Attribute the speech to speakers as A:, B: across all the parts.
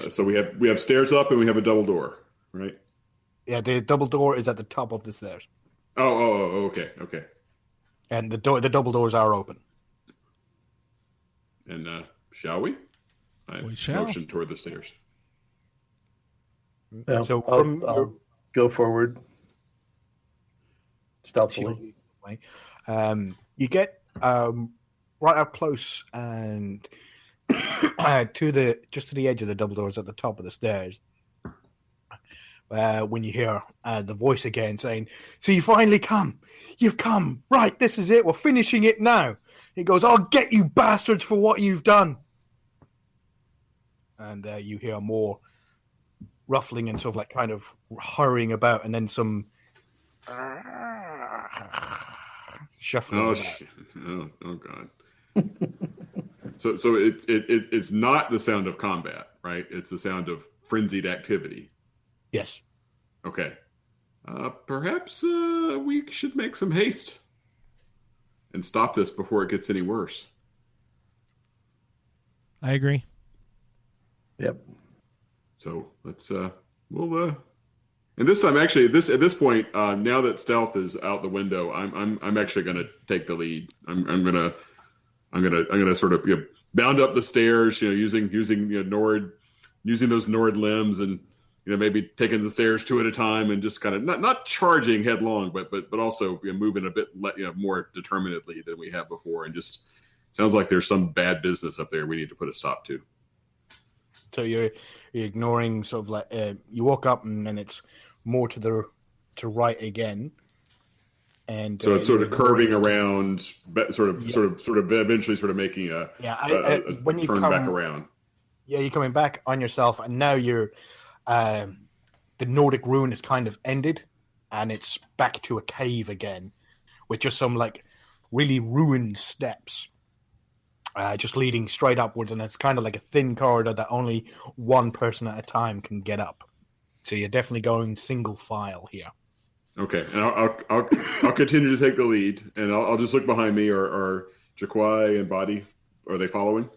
A: So we have stairs up and we have a double door, right?
B: Yeah, the double door is at the top of the stairs.
A: Okay.
B: And the double doors are open.
A: And shall we?
C: We shall.
A: Motion toward the stairs.
D: Yeah,
B: So
D: I'll go forward stealthily.
B: You get right up close and to the edge of the double doors at the top of the stairs. When you hear the voice again saying, "So you finally come. You've come. Right, this is it. We're finishing it now." He goes, "I'll get you bastards for what you've done." And you hear more ruffling and sort of like kind of hurrying about, and then some shuffling about.
A: Oh God. So it's not the sound of combat, right? It's the sound of frenzied activity.
B: Yes.
A: Okay. Perhaps we should make some haste and stop this before it gets any worse.
C: I agree.
D: Yep.
A: So let's we'll and this time actually at this point now that stealth is out the window, I'm actually going to take the lead. I'm going to sort of bound up the stairs, using using those Nord limbs and maybe taking the stairs two at a time and just kind of not charging headlong, but also moving a bit more determinedly than we have before. And just sounds like there's some bad business up there we need to put a stop to.
B: So you're ignoring sort of like you walk up and then it's more to right again, and
A: so it's sort of curving around, sort of eventually sort of making a
B: when you
A: turn back around.
B: Yeah, you're coming back on yourself, and now you're the Nordic rune is kind of ended, and it's back to a cave again, with just some like really ruined steps. Just leading straight upwards, and it's kind of like a thin corridor that only one person at a time can get up. So you're definitely going single file here.
A: Okay, and I'll continue to take the lead, and I'll just look behind me. Are Jaquai and Body, are they following?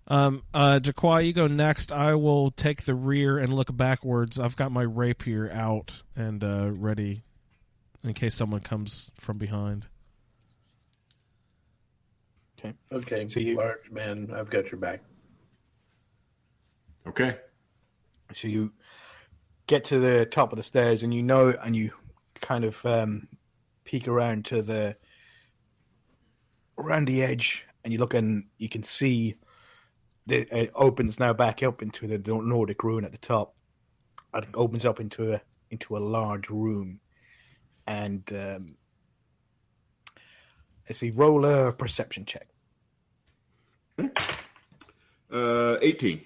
C: Jaquai, you go next. I will take the rear and look backwards. I've got my rapier out and ready in case someone comes from behind.
D: Okay, so large man, I've got your back.
A: Okay.
B: So you get to the top of the stairs, and you kind of peek around around the edge, and you look, and you can see it opens now back up into the Nordic rune at the top. It opens up into a large room, and let's see, roll a perception check.
A: 18.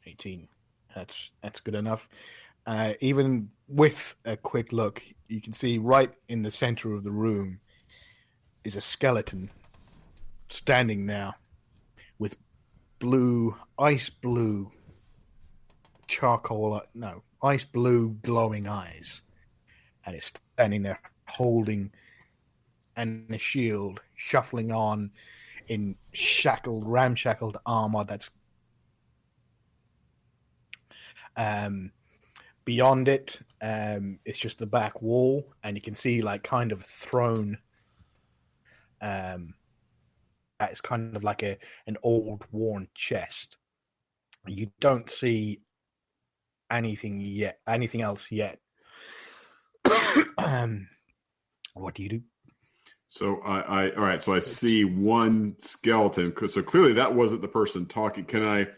B: 18. That's good enough. Even with a quick look, you can see right in the center of the room is a skeleton standing there with ice blue glowing eyes, and it's standing there holding a shield, shuffling on in ramshackled armor that's beyond it. It's just the back wall, and you can see like kind of thrown it's kind of like an old worn chest. You don't see anything else yet. What do you do?
A: So all right. So I see one skeleton. So clearly that wasn't the person talking. Can I,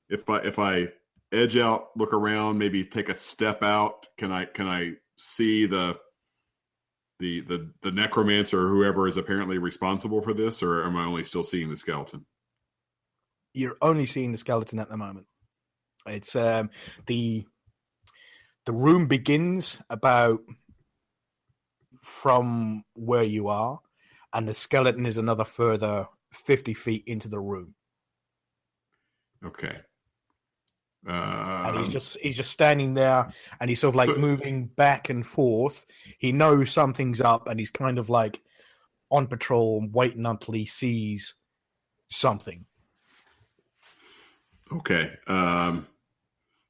A: if I edge out, look around, maybe take a step out? Can I see the necromancer or whoever is apparently responsible for this, or am I only still seeing the skeleton?
B: You're only seeing the skeleton at the moment. It's the room begins about from where you are, and the skeleton is another further 50 feet into the room.
A: Okay.
B: And he's just standing there, and he's sort of like moving back and forth. He knows something's up, and he's kind of like on patrol, waiting until he sees something.
A: Okay.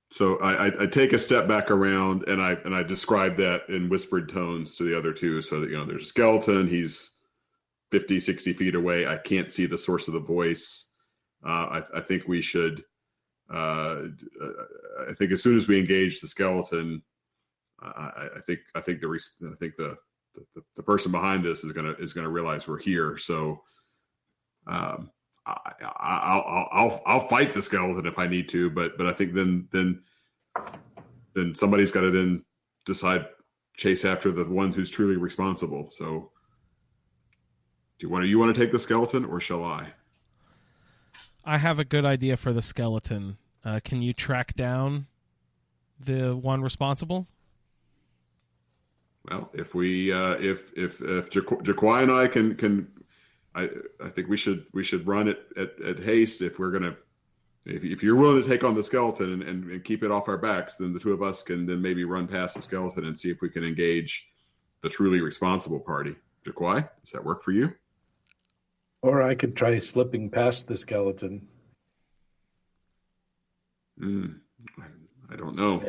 A: So I take a step back around and I describe that in whispered tones to the other two, so that there's a skeleton. He's 50, 60 feet away. I can't see the source of the voice. I think we should. I think as soon as we engage the skeleton, I think the person behind this is gonna realize we're here. So I'll fight the skeleton if I need to, but I think then somebody's got to then decide chase after the ones who's truly responsible. So you want to take the skeleton, or shall I?
C: I have a good idea for the skeleton. Can you track down the one responsible?
A: Well, if we if Jaquai and I can I think we should run at haste if we're gonna. If you're willing to take on the skeleton and keep it off our backs, then the two of us can then maybe run past the skeleton and see if we can engage the truly responsible party. Jaquai, does that work for you?
D: Or I could try slipping past the skeleton.
A: I don't know.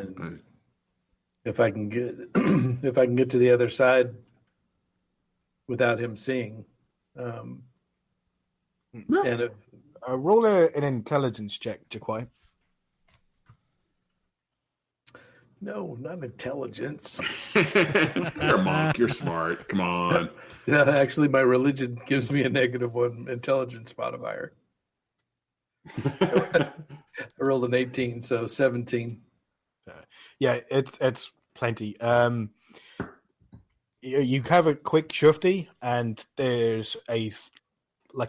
D: If I can get to the other side without him seeing, and
B: roll an intelligence check, Jaquai.
D: No, not intelligence.
A: You're a monk. You're smart. Come on.
D: Yeah, actually, my religion gives me a -1 intelligence modifier. I rolled an 18, so 17.
B: Yeah, it's plenty. You have a quick shufty, and there's a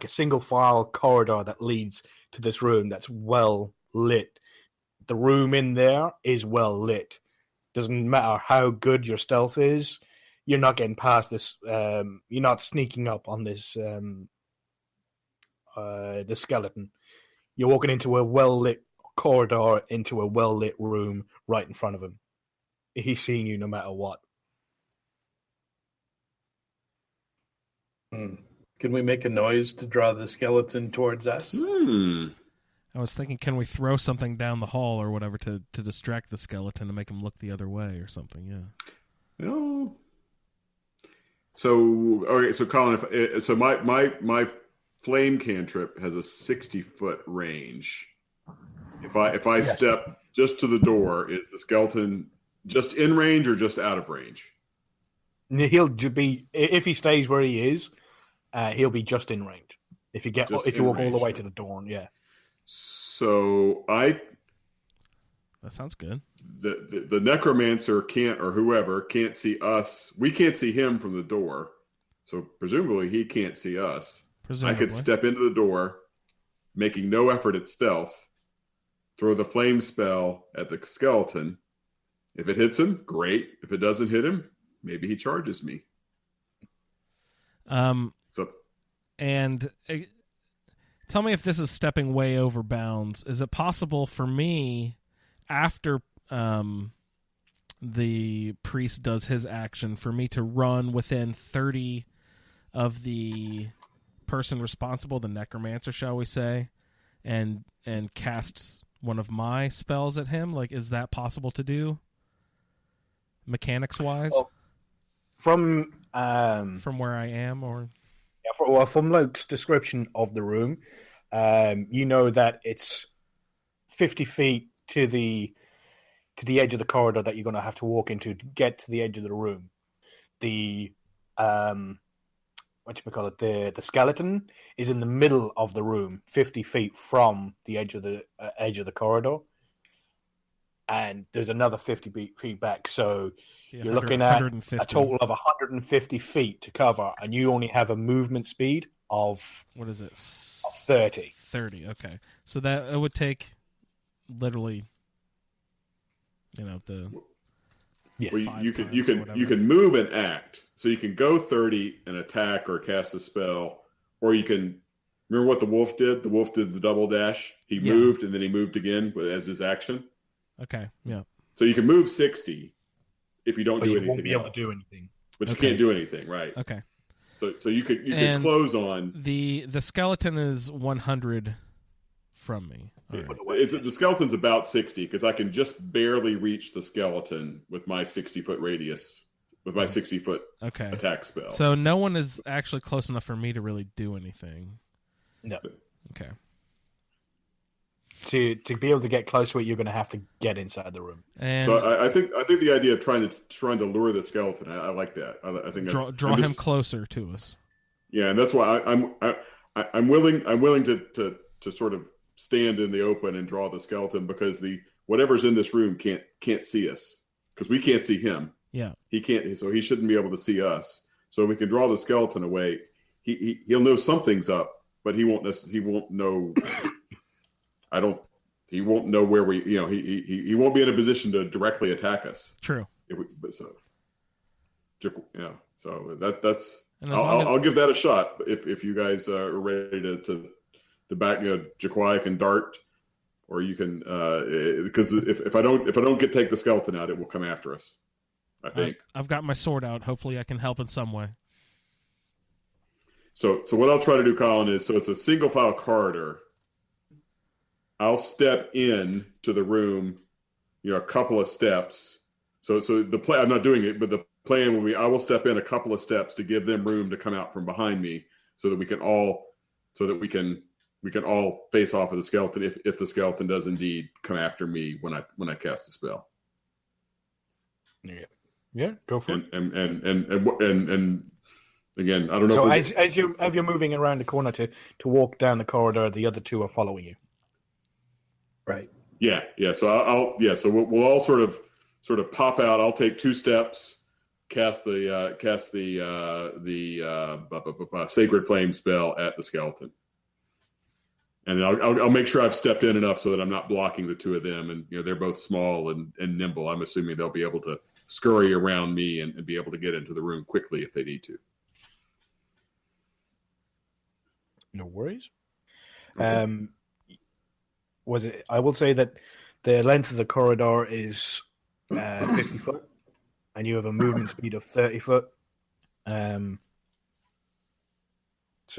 B: single file corridor that leads to this room that's well lit. The room in there is well lit. Doesn't matter how good your stealth is, you're not getting past this. You're not sneaking up on this the skeleton. You're walking into a well lit corridor into a well lit room right in front of him. He's seeing you no matter what.
D: Can we make a noise to draw the skeleton towards us?
C: I was thinking, can we throw something down the hall or whatever to distract the skeleton to make him look the other way or something? Yeah.
A: No. So okay, so Colin, so my flame cantrip has a 60-foot range. If I step just to the door, is the skeleton just in range or just out of range?
B: He'll be, if he stays where he is, he'll be just in range. If you walk all the way to the door, yeah.
A: So
C: that sounds good.
A: The necromancer can't, or whoever can't see us. We can't see him from the door, so presumably he can't see us. I could step into the door, making no effort at stealth, throw the flame spell at the skeleton. If it hits him, great. If it doesn't hit him, maybe he charges me.
C: Tell me if this is stepping way over bounds. Is it possible for me, after the priest does his action, for me to run within 30 of the person responsible, the necromancer, shall we say, and cast one of my spells at him? Like, is that possible to do, mechanics-wise?
B: Well, from
C: where I am, or
B: from Luke's description of the room, you know that it's 50 feet to the edge of the corridor that you're going to have to walk into to get to the edge of the room. The the skeleton is in the middle of the room, 50 feet from the edge of the corridor, and there's another 50 feet back. So you're looking at a total of 150 feet to cover, and you only have a movement speed of,
C: what is it?
B: 30.
C: 30. Okay, so that it would take literally, the.
A: Yeah. Well, you can move and act, so you can go 30 and attack or cast a spell, or you can remember what the wolf did. The wolf did the double dash. He moved and then he moved again as his action.
C: Okay, yeah.
A: So you can move 60 if you don't do anything.
B: Won't be able to do anything,
A: but you can't do anything, right?
C: Okay.
A: So you could close on
C: the skeleton is 100 from me. All right.
A: The skeleton's about 60 because I can just barely reach the skeleton with my 60-foot radius, with my 60-foot
C: Okay.
A: attack spell.
C: So no one is actually close enough for me to really do anything.
B: No.
C: Okay.
B: To be able to get close to it, you're going to have to get inside the room.
C: And
A: so I think the idea of trying to lure the skeleton, I like that. I think
C: draw him closer to us.
A: Yeah, and that's why I'm willing to sort of stand in the open and draw the skeleton because whatever's in this room can't see us because we can't see him.
C: Yeah,
A: he can't, so he shouldn't be able to see us. So we can draw the skeleton away. He'll know something's up, but he won't know. He won't know where we. He won't be in a position to directly attack us.
C: True.
A: So that's.
C: And as
A: I'll give that a shot if you guys are ready to back. Jaquai can dart, or you can because if I don't take the skeleton out, it will come after us. I think
C: I've got my sword out. Hopefully, I can help in some way.
A: So what I'll try to do, Colin, is it's a single file corridor. I'll step in to the room, a couple of steps. So the play, I'm not doing it, but the plan will be I will step in a couple of steps to give them room to come out from behind me, so that we can all face off of the skeleton if the skeleton does indeed come after me when I cast the spell.
B: Yeah, go for it.
A: And again, I don't know.
B: So as you're moving around the corner to walk down the corridor, the other two are following you.
D: Right.
A: Yeah. So So we'll all sort of pop out. I'll take 2 steps, cast the Sacred Flame spell at the skeleton, and I'll make sure I've stepped in enough so that I'm not blocking the 2 of them. And they're both small and nimble. I'm assuming they'll be able to scurry around me and be able to get into the room quickly if they need to.
B: No worries.
A: Okay.
B: I will say that the length of the corridor is 50 foot, and you have a movement speed of 30 foot. So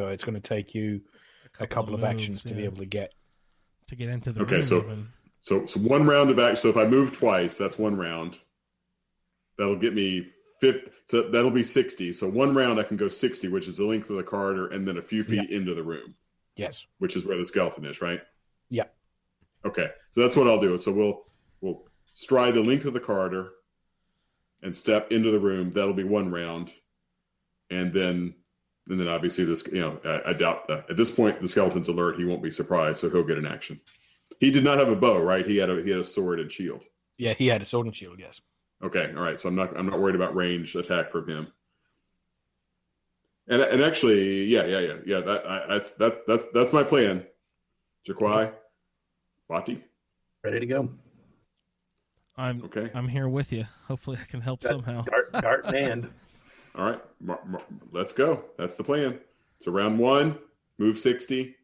B: it's going to take you a couple of actions to be able to get
C: into the room.
A: Okay, so 1 round of action. So if I move twice, that's 1 round. That'll get me 50. So that'll be 60. So 1 round I can go 60, which is the length of the corridor, and then a few feet into the room.
B: Yes.
A: Which is where the skeleton is, right?
B: Yeah.
A: Okay, so that's what I'll do. So we'll stride the length of the corridor and step into the room. That'll be 1 round, and then obviously this. I doubt that at this point the skeleton's alert. He won't be surprised, so he'll get an action. He did not have a bow, right? He had a sword and shield.
B: Yeah, he had a sword and shield. Yes.
A: Okay, all right. So I'm not worried about ranged attack from him. And actually, yeah. That's my plan. Jaquai, Bati,
D: Ready to go.
C: I'm here with you. Hopefully, I can help somehow.
D: Dart in hand.
A: All right, let's go. That's the plan. So round 1, move 60.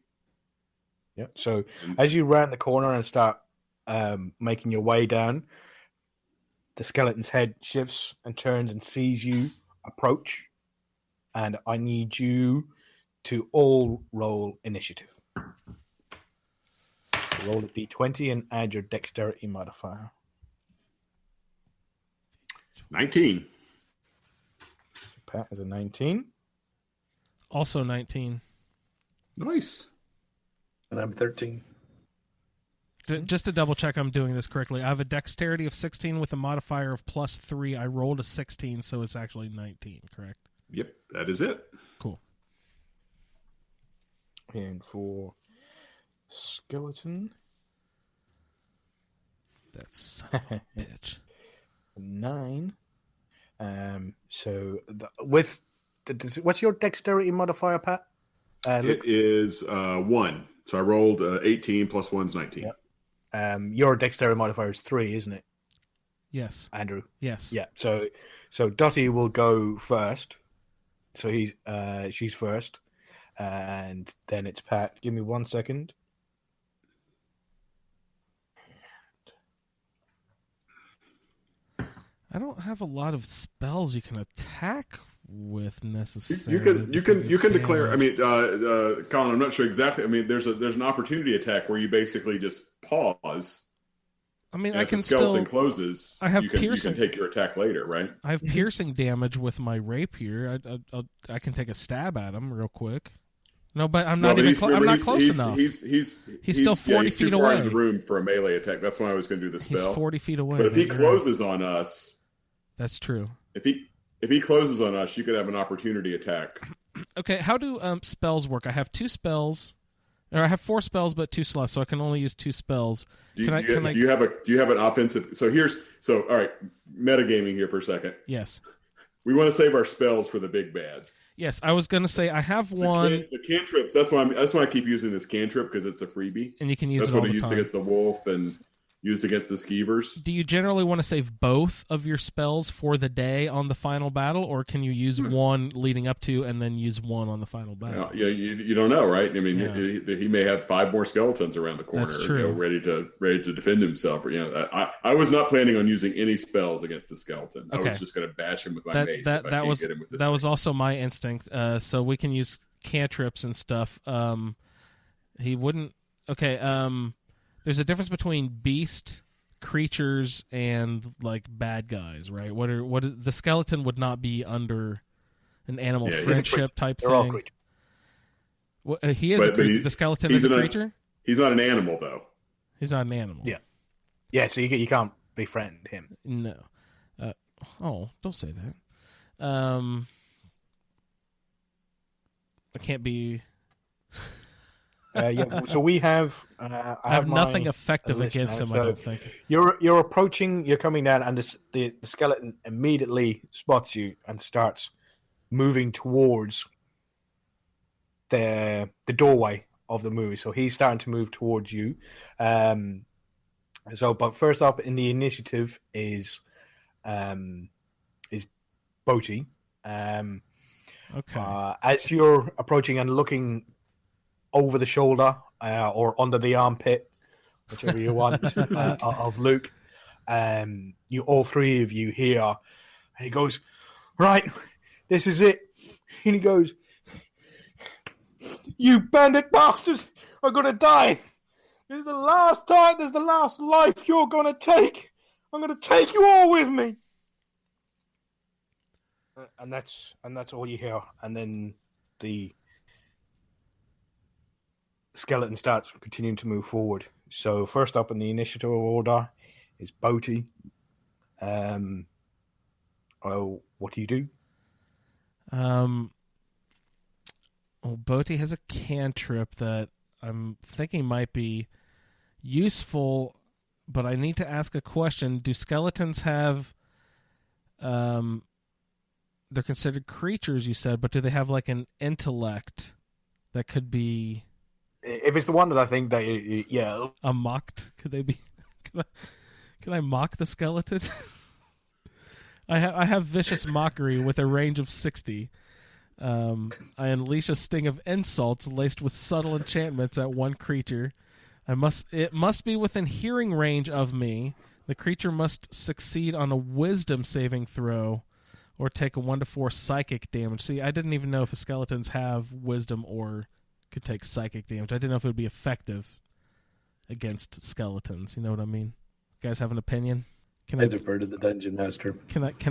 B: Yeah. So as you round the corner and start making your way down, the skeleton's head shifts and turns and sees you approach, and I need you to all roll initiative. Roll a d20 and add your dexterity modifier.
A: 19.
B: Pat has a 19.
C: Also 19.
A: Nice.
D: And I'm 13.
C: Just to double check I'm doing this correctly, I have a dexterity of 16 with a modifier of +3. I rolled a 16, so it's actually 19, correct?
A: Yep, that is it.
C: Cool.
B: And for skeleton,
C: That son of a bitch.
B: 9. What's your dexterity modifier, Pat?
A: It is 1. So I rolled 18 plus 1's 19.
B: Yep. Your dexterity modifier is 3, isn't it?
C: Yes.
B: Andrew.
C: Yes.
B: Yeah. So Dottie will go first. So she's first, and then it's Pat. Give me 1 second.
C: I don't have a lot of spells you can attack with
A: You
C: necessarily.
A: you can declare. I
C: damage.
A: mean, Colin, I'm not sure exactly. I mean, there's an opportunity attack where you basically just pause.
C: I mean,
A: And
C: I
A: if the
C: can
A: skeleton
C: still.
A: closes,
C: I have
A: you can
C: piercing.
A: take your attack later, right?
C: I have piercing damage with my rapier. I can take a stab at him real quick. No, but I'm not
A: but
C: even. I'm not close enough.
A: He's
C: still 40
A: he's too
C: feet
A: far
C: away.
A: into the room for a melee attack. That's why I was going to do the
C: He's
A: spell.
C: 40 feet away.
A: But if he
C: you're right.
A: closes on us,
C: That's true.
A: if he closes on us, you could have an opportunity attack.
C: Okay, how do spells work? I have 2 spells, or I have 4 spells, but 2 slots, so I can only use 2 spells.
A: Do you have an offensive? So all right, metagaming here for a second.
C: Yes.
A: We want to save our spells for the big bad.
C: Yes, I was going to say I have one.
A: The cantrips. That's why I keep using this cantrip, because it's a freebie.
C: And you can use
A: That's
C: it all
A: what I
C: the
A: used
C: time.
A: against the wolf and used against the skeevers.
C: Do you generally want to save both of your spells for the day on the final battle, or can you use one leading up to and then use one on the final battle?
A: You don't know, right? I mean,
C: Yeah.
A: he may have 5 more skeletons around the corner.
C: That's true.
A: Ready to defend himself. I was not planning on using any spells against the skeleton.
C: Okay.
A: I was just going to bash him with my mace.
C: That was also my instinct. So we can use cantrips and stuff. He wouldn't. Okay. There's a difference between beast creatures and like bad guys, right? The skeleton would not be under an animal friendship type
B: They're all
C: thing.
B: creatures.
C: Well, he is a creature. The skeleton is a creature.
A: He's not an animal, though.
C: He's not an animal.
B: Yeah. Yeah, so you can't befriend him.
C: No. Don't say that. I can't be.
B: So we have. I
C: have nothing
B: my
C: effective
B: list
C: against
B: now.
C: him.
B: So
C: I don't think.
B: You're approaching. You're coming down, and the skeleton immediately spots you and starts moving towards the doorway of the movie. So he's starting to move towards you. But first up in the initiative is Boaty.
C: Okay.
B: As you're approaching and looking over the shoulder or under the armpit, whichever you want, of Luke, you all 3 of you hear, and he goes, "Right, this is it." And he goes, "You bandit bastards are gonna die. This is the last time. This is the last life you're gonna take. I'm gonna take you all with me." And that's all you hear. And then the skeleton starts continuing to move forward. So first up in the initiative order is Boaty. What do you do?
C: Boaty has a cantrip that I'm thinking might be useful, but I need to ask a question. Do skeletons have they're considered creatures, you said, but do they have like an intellect that could be
B: If it's the one that I think that, yeah.
C: mocked? Could they be can I mock the skeleton? I have vicious mockery with a range of 60. I unleash a sting of insults laced with subtle enchantments at one creature. It must be within hearing range of me. The creature must succeed on a wisdom saving throw or take a 1 to 4 psychic damage. See, I didn't even know if skeletons have wisdom or could take psychic damage. I didn't know if it would be effective against skeletons. You know what I mean? You guys have an opinion?
D: I defer to the dungeon master.
A: That's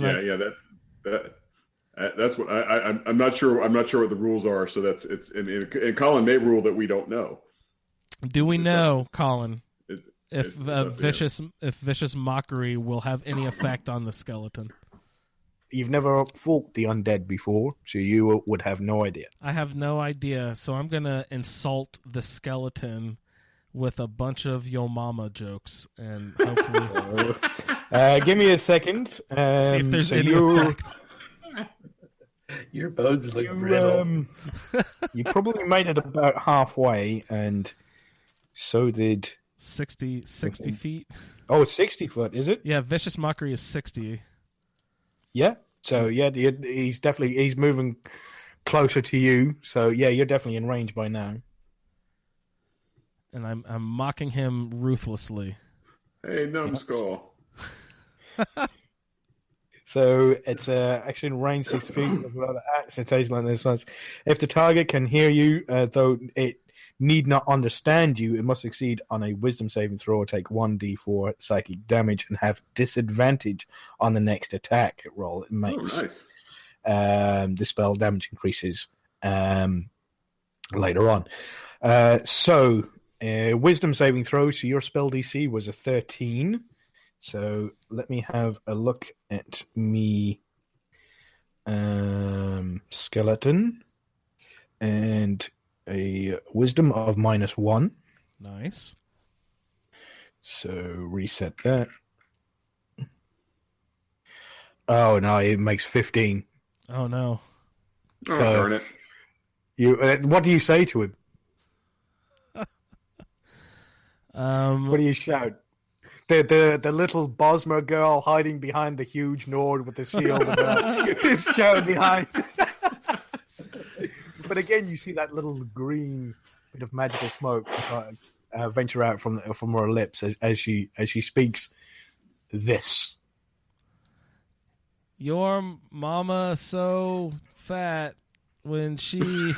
A: what I'm not sure. I'm not sure what the rules are. So and Colin may rule that we don't know.
C: Do we know, Colin, if
A: vicious
C: mockery will have any effect on the skeleton?
B: You've never fought the undead before, so you would have no idea.
C: I have no idea, so I'm gonna insult the skeleton with a bunch of yo mama jokes, and hopefully,
B: give me a second.
C: see if there's any effect.
D: Your bones look brittle.
B: You probably made it about halfway, and so did
C: 60 feet.
B: Oh, it's 60 foot, is it?
C: Yeah, vicious mockery is 60.
B: Yeah. So yeah, he's moving closer to you. So yeah, you're definitely in range by now.
C: And I'm mocking him ruthlessly.
A: Hey, numbskull.
B: So it's actually in range 6 feet of another axe. It says like this once. If the target can hear you, though it need not understand you, it must succeed on a wisdom saving throw or take 1d4 psychic damage and have disadvantage on the next attack roll it makes.
A: Oh, nice.
B: The spell damage increases later on. Wisdom saving throw. So your spell DC was a 13. So let me have a look at me skeleton and a wisdom of -1.
C: Nice.
B: So reset that. Oh no, it makes 15.
C: Oh no.
A: Oh,
B: So-
A: darn it.
B: You what do you say to him? What do you shout? The little Bosmer girl hiding behind the huge Nord with the shield is shouting behind. But again, you see that little green bit of magical smoke venture out from her lips as she speaks this.
C: Your mama so fat when she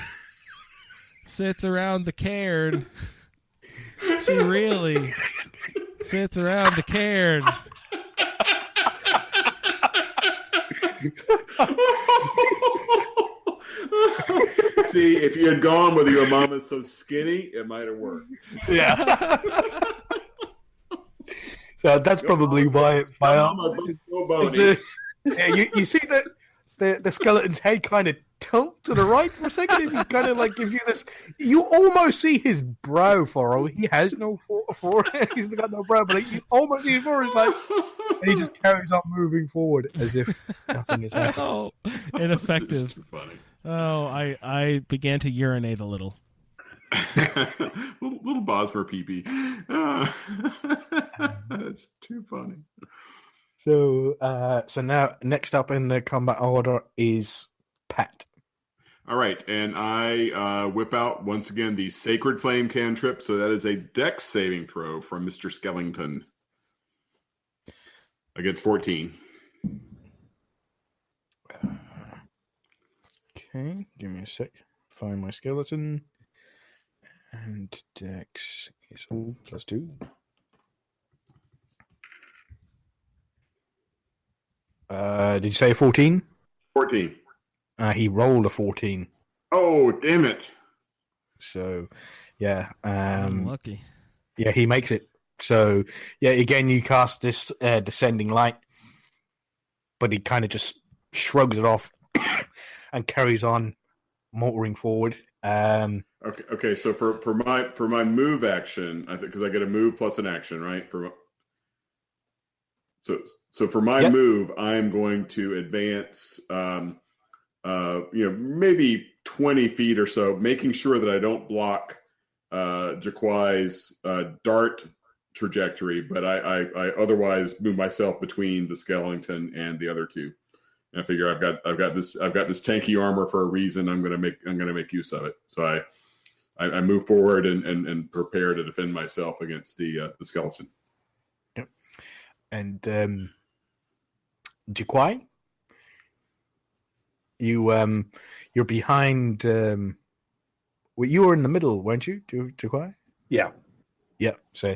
C: sits around the cairn. She really sits around the cairn.
A: See, if you had gone with your mama's so skinny, it might have worked.
B: Yeah. So that's probably why.
A: Mama, so bony.
B: Yeah, you see that the skeleton's head kind of tilt to the right for a second as he kind of like gives you this. You almost see his brow furrow. He has no forehead. He's got no brow, but you almost see his forehead. Like, and he just carries on moving forward as if nothing is happening.
C: Oh, ineffective.
A: It's too funny.
C: Oh, I began to urinate a little.
A: little Bosmer pee-pee. That's too funny.
B: So now next up in the combat order is Pat.
A: All right, and I whip out once again the Sacred Flame cantrip. So that is a Dex saving throw from Mr. Skellington against 14.
B: Okay, give me a sec. Find my skeleton. And Dex is +2. Did you say 14?
A: 14.
B: He rolled a 14.
A: Oh, damn it.
B: So, yeah.
C: Lucky.
B: Yeah, he makes it. So, yeah, again, you cast this descending light, but he kind of just shrugs it off and carries on motoring forward.
A: Okay. So for my move action, I think because I get a move plus an action, right? So for my move, I'm going to advance, maybe 20 feet or so, making sure that I don't block Jaquai's dart trajectory, but I otherwise move myself between the skeleton and the other two. And I figure I've got this tanky armor for a reason. I'm gonna make use of it. So I move forward and prepare to defend myself against the skeleton.
B: Yep. And Jaquai, you're behind. You were in the middle, weren't you, Jaquai?
D: Yeah.
B: Yeah. So,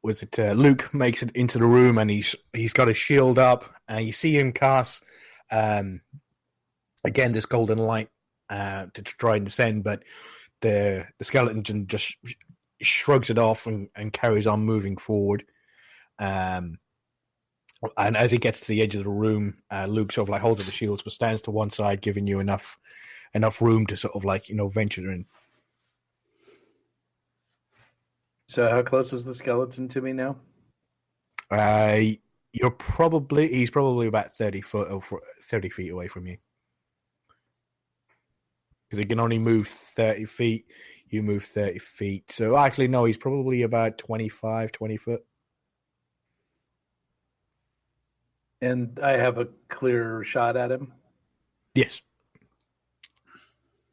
B: was it Luke makes it into the room and he's got his shield up and you see him cast again this golden light to try and descend, but the skeleton just shrugs it off and carries on moving forward. And as he gets to the edge of the room, Luke sort of like holds up the shields but stands to one side, giving you enough room to sort of like venture in.
D: So how close is the skeleton to me now?
B: He's probably about 30 feet away from you. Because he can only move 30 feet. You move 30 feet. So actually, no, he's probably about 20 foot.
D: And I have a clear shot at him?
B: Yes.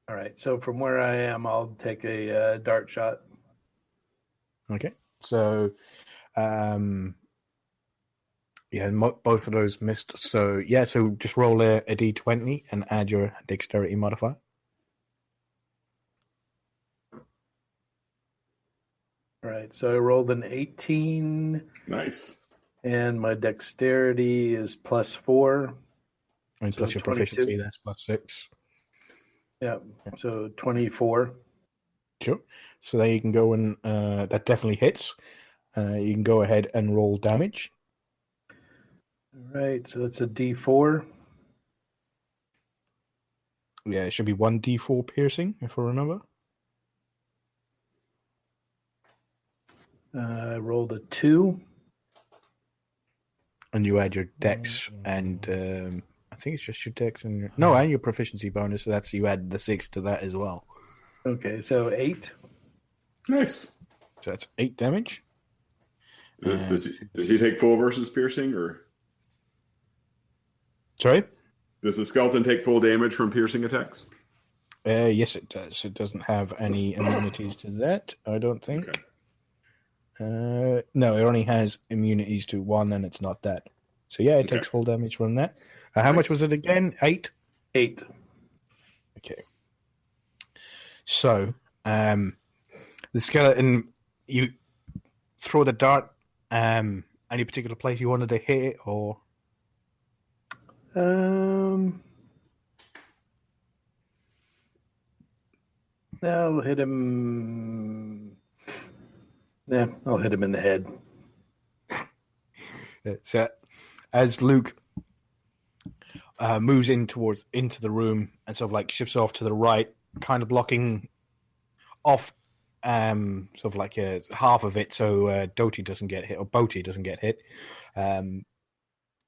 D: All right. So from where I am, I'll take a dart shot.
B: Okay. So Yeah, both of those missed. So yeah, so just roll a d20 and add your dexterity modifier.
D: All right, so I rolled an 18,
A: Nice.
D: and my dexterity is +4.
B: And
D: So
B: plus your
D: 22.
B: proficiency, that's +6.
D: Yeah, so 24.
B: Sure. So there you can go and that definitely hits. You can go ahead and roll damage.
D: All right, so that's a D4.
B: Yeah, it should be 1d4 piercing, if I remember.
D: I rolled a 2.
B: And you add your dex and I think it's just your dex and your... No, and your proficiency bonus. So that's you add the 6 to that as well.
D: Okay, so 8.
A: Nice.
B: So that's 8 damage.
A: Does he take full versus piercing, or
B: Sorry?
A: does the skeleton take full damage from piercing attacks?
B: Yes, it does. It doesn't have any immunities to that, I don't think.
A: Okay.
B: No, it only has immunities to 1, and it's not that. So yeah, it takes full damage from that. How much was it again? 8?
D: 8.
B: Okay. So, the skeleton, you throw the dart, any particular place you wanted to hit it, or?
D: I'll hit him. Yeah, I'll hit him in the head.
B: So, as Luke moves into the room and sort of like shifts off to the right, kind of blocking off sort of like half of it, so Doty doesn't get hit, or Boti doesn't get hit.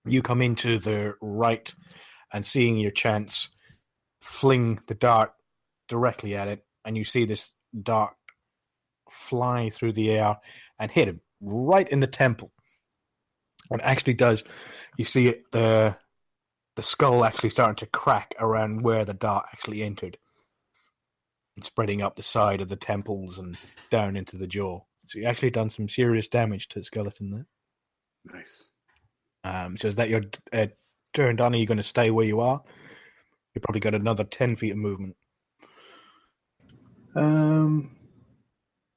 B: You come into the right, and seeing your chance, fling the dart directly at it, and you see this dart fly through the air and hit him right in the temple. What it actually does, you see it, the skull actually starting to crack around where the dart actually entered, and spreading up the side of the temples and down into the jaw. So you actually done some serious damage to the skeleton there.
A: Nice.
B: So is that your turn, Donnie? Are you going to stay where you are? You probably got another 10 feet of movement.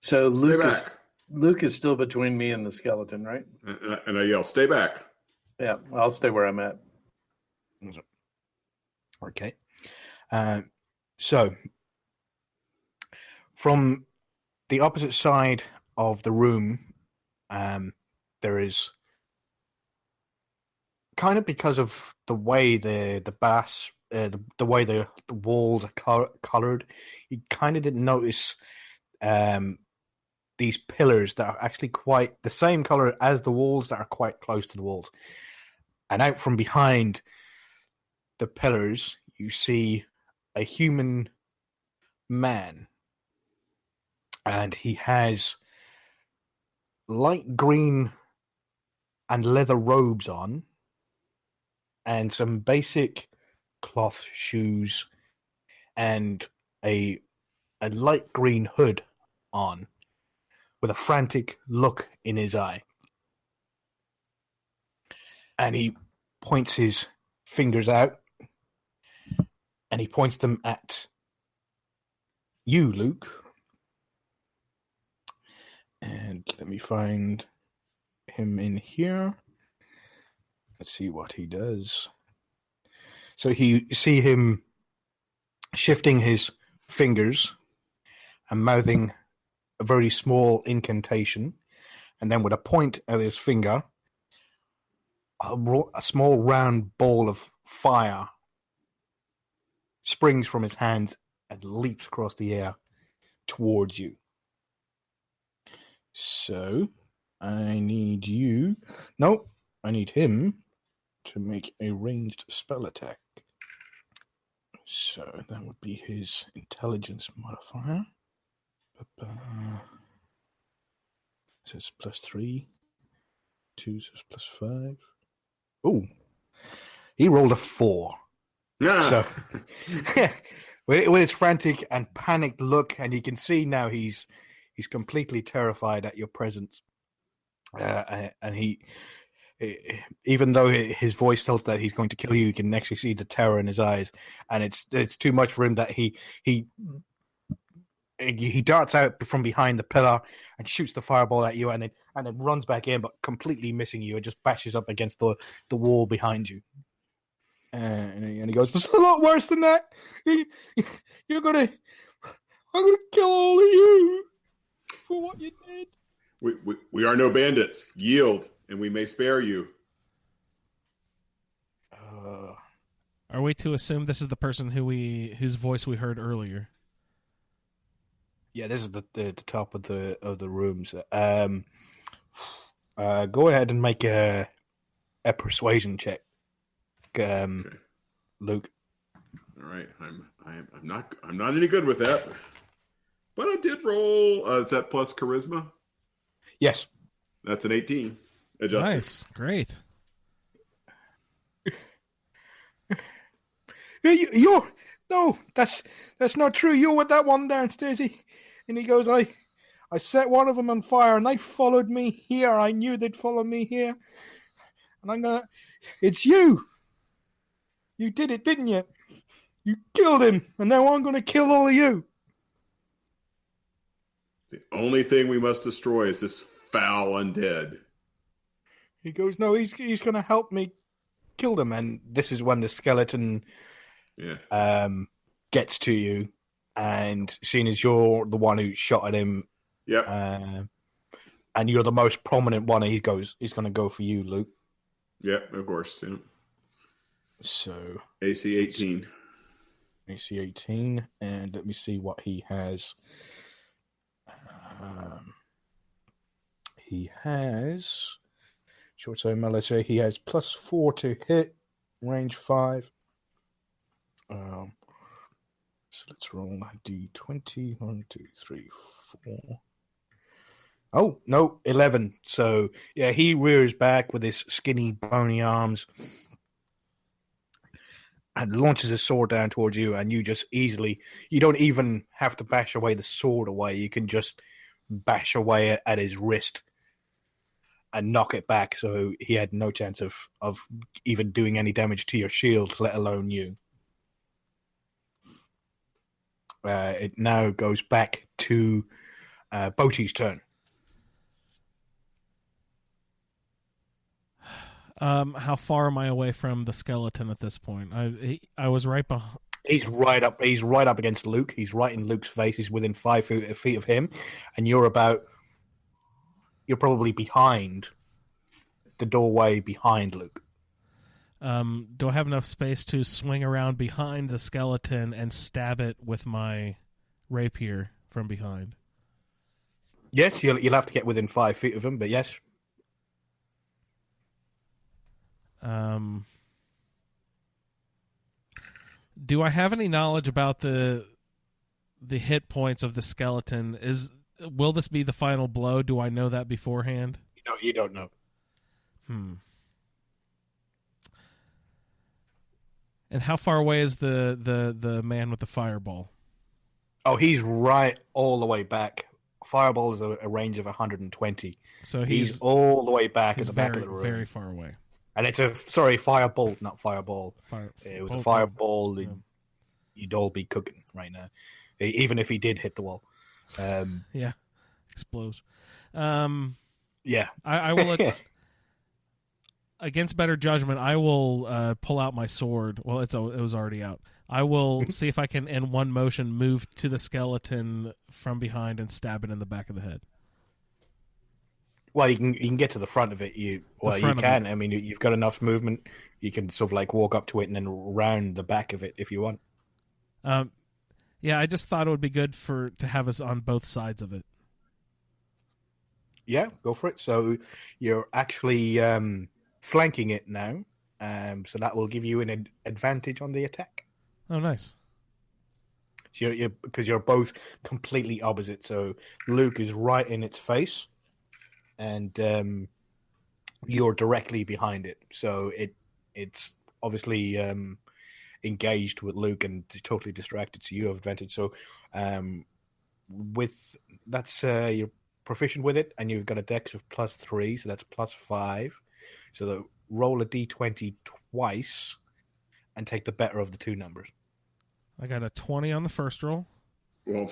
D: So
A: Stay back.
D: Luke is still between me and the skeleton, right?
A: And I yell, "Stay back!"
D: Yeah, I'll stay where I'm at.
B: Okay. So, from the opposite side of the room, there is, kind of because of the way the way the walls are colored, you kind of didn't notice these pillars that are actually quite the same color as the walls, that are quite close to the walls. And out from behind the pillars, you see a human man, and he has light green and leather robes on, and some basic cloth shoes, and a light green hood on, with a frantic look in his eye. And he points his fingers out, and he points them at you, Luke. And let me find him in here. Let's see what he does. So you see him shifting his fingers and mouthing a very small incantation, and then with a point of his finger, a small round ball of fire springs from his hand and leaps across the air towards you. So I need him to make a ranged spell attack. So that would be his intelligence modifier. So it's +3. 2 is +5. Oh, he rolled a 4.
A: Yeah.
B: So with his frantic and panicked look, and you can see now he's completely terrified at your presence, and he even though his voice tells that he's going to kill you, you can actually see the terror in his eyes, and it's too much for him that he darts out from behind the pillar and shoots the fireball at you, and then runs back in, but completely missing you, and just bashes up against the wall behind you. And he goes, "There's a lot worse than that. I'm gonna kill all of you for what you did."
A: We are no bandits. Yield, and we may spare you.
C: Are we to assume this is the person whose voice we heard earlier?
B: Yeah, this is the top of the rooms. Go ahead and make a persuasion check,
A: Okay.
B: Luke.
A: All right, I'm not any good with that, but I did roll. Is that plus charisma?
B: Yes.
A: That's an 18. Adjusted.
C: Nice, great.
B: You're no, that's not true. You're with that one downstairs. And he goes, I set one of them on fire, and they followed me here. I knew they'd follow me here, and it's you. You did it, didn't you? You killed him, and now I'm gonna kill all of you.
A: The only thing we must destroy is this foul undead.
B: He goes, no, he's gonna help me kill them, and this is when the skeleton gets to you, and seeing as you're the one who shot at him, and you're the most prominent one, he's gonna go for you, Luke.
A: Yeah, of course. Yeah.
B: So
A: AC 18.
B: AC 18, and let me see what he has. He has short sword melee. He has +4 to hit, range 5. So let's roll a d20. 1, 2, 3, 4. Oh no, 11. So yeah, he rears back with his skinny, bony arms and launches his sword down towards you, and you just easily, you don't even have to bash away the sword away. You can just bash away at his wrist and knock it back, so he had no chance of even doing any damage to your shield, let alone you. It now goes back to Bochi's turn.
C: How far am I away from the skeleton at this point? I was right behind.
B: He's right up against Luke. He's right in Luke's face. He's within 5 feet of him, and you're probably behind the doorway behind Luke.
C: Do I have enough space to swing around behind the skeleton and stab it with my rapier from behind?
B: Yes, you'll have to get within 5 feet of him, but yes.
C: Do I have any knowledge about the hit points of the skeleton? Will this be the final blow? Do I know that beforehand?
B: You don't know.
C: And how far away is the man with the fireball?
B: Oh, he's right all the way back. Fireball is a range of 120.
C: So
B: he's all the way back at the back of the room.
C: Very far away.
B: And it's fireball, not fireball. It was a fireball. You'd all be cooking right now, even if he did hit the wall.
C: Yeah, explodes.
B: Yeah,
C: I will. Against better judgment, I will pull out my sword. Well, it was already out. I will see if I can, in one motion, move to the skeleton from behind and stab it in the back of the head.
B: Well, you can get to the front of it. You can. I mean, you've got enough movement. You can sort of like walk up to it and then round the back of it if you want.
C: Yeah, I just thought it would be good to have us on both sides of it.
B: Yeah, go for it. So you're actually flanking it now, so that will give you an advantage on the attack.
C: Oh, nice.
B: So because you're both completely opposite. So Luke is right in its face, and you're directly behind it. So it's obviously engaged with Luke and totally distracted. So you have advantage. So with that's you're proficient with it, and you've got a dex of +3, so that's +5. So roll a d20 twice and take the better of the two numbers.
C: I got a 20 on the first roll
A: Well,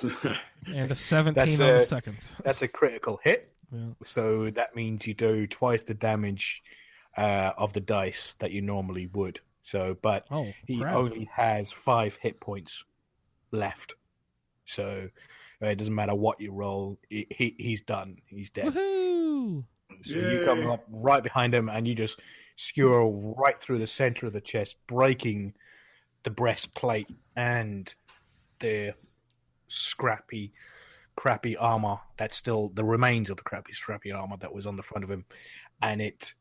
C: and a 17
B: That's
C: on the second.
B: That's a critical hit.
C: Yeah.
B: So that means you do twice the damage of the dice that you normally would. So, but he
C: crap.
B: only has 5 hit points left. So it doesn't matter what you roll. He's done. He's dead.
C: Woohoo!
B: So you come up right behind him and you just skewer right through the center of the chest, breaking the breastplate and the crappy armor that's still the remains of the scrappy armor that was on the front of him, and it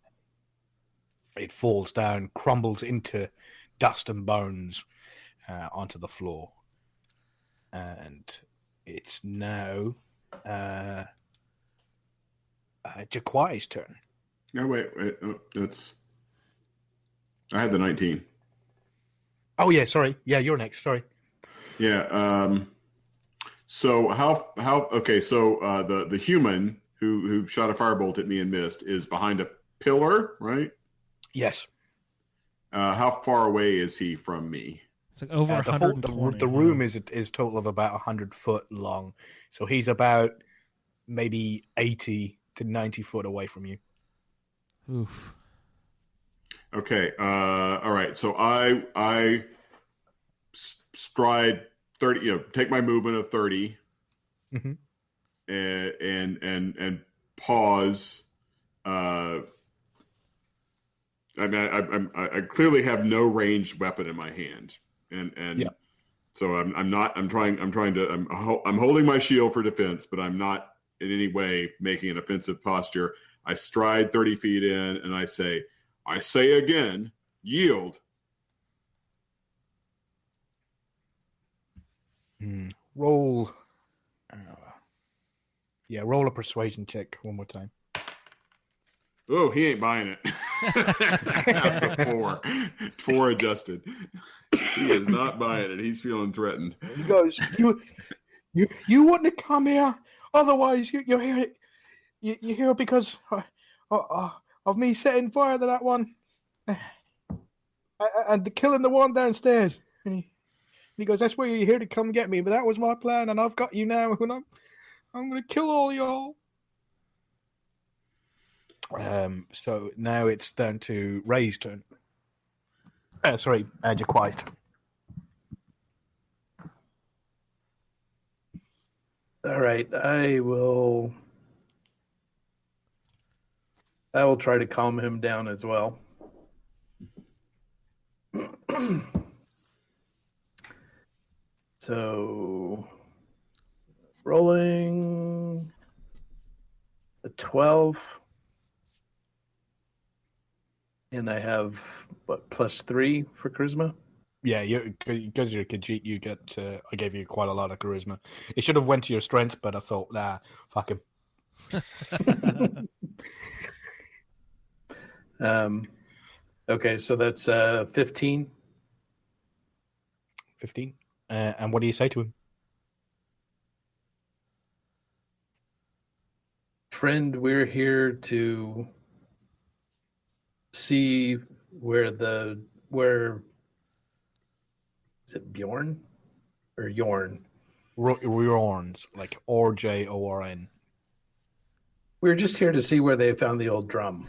B: falls down, crumbles into dust and bones onto the floor, and it's now Jaquai's turn.
A: no, wait. Oh, that's. I had the 19.
B: Oh yeah, sorry. Yeah, you're next. Sorry.
A: Yeah. So how? Okay. So the human who shot a firebolt at me and missed is behind a pillar, right?
B: Yes.
A: How far away is he from me?
C: It's like over 120.
B: The room is total of about 100 foot long, so he's about maybe 80 to 90 foot away from you.
C: Oof.
A: Okay. All right. So I stride 30. Take my movement of 30,
B: mm-hmm.
A: and pause. I mean, I clearly have no ranged weapon in my hand, and
B: yeah.
A: So I'm holding my shield for defense, but I'm not in any way making an offensive posture. I stride 30 feet in, and I say again, yield.
B: Roll. Roll a persuasion check one more time.
A: Oh, he ain't buying it. That's a 4. 4 adjusted. He is not buying it. He's feeling threatened.
B: He goes, you wouldn't have come here. Otherwise, you're here. You're here because of me setting fire to that one and killing the one downstairs. And he goes, that's where you're here to come get me. But that was my plan, and I've got you now. And I'm going to kill all y'all. So now it's down to Ray's turn. Sorry, Jaquai's turn.
D: All right, I will try to calm him down as well. So, rolling a 12, and I have +3 for charisma.
B: Yeah, because you're a Khajiit, you get. I gave you quite a lot of charisma. It should have went to your strength, but I thought, nah, fuck him.
D: Okay, so that's 15.
B: 15. And what do you say to him?
D: Friend, we're here to see where is it Bjorn or Yorn?
B: Rjorns, like RJORN.
D: We're just here to see where they found the old drum.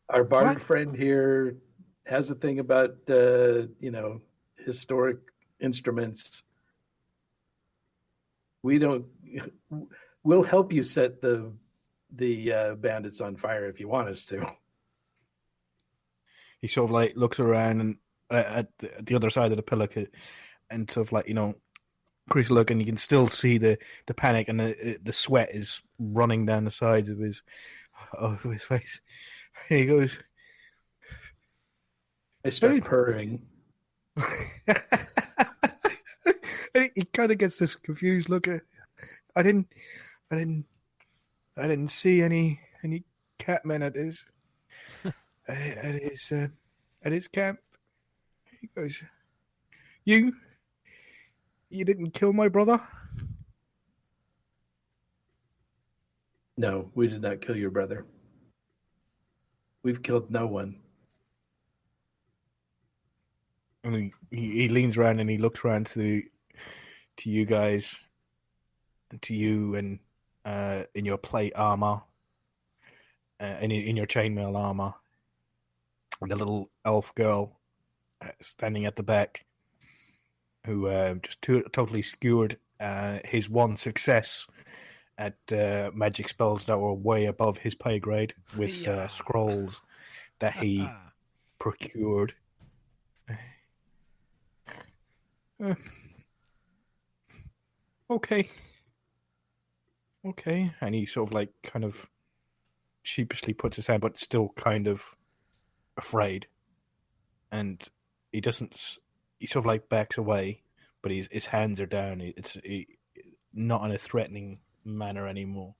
D: Our bard friend here has a thing about historic instruments. We'll help you set the bandits on fire if you want us to.
B: He sort of like looks around and at the other side of the pillar and sort of like, increase look, and you can still see the panic, and the sweat is running down the sides of his face. And he goes,
D: I start purring.
B: And he kind of gets this confused look at. I didn't see any catmen at his camp. He goes, You didn't kill my brother?
D: No, we did not kill your brother. We've killed no one.
B: And he leans around and he looks around to you guys, and to you, and in your plate armor, and in your chainmail armor, and the little elf girl standing at the back, who just totally skewered his one success at magic spells that were way above his pay grade with scrolls that he procured. Okay. And he sort of like kind of sheepishly puts his hand, but still kind of afraid. And he doesn't. He sort of like backs away, but his hands are down. It's not in a threatening manner anymore.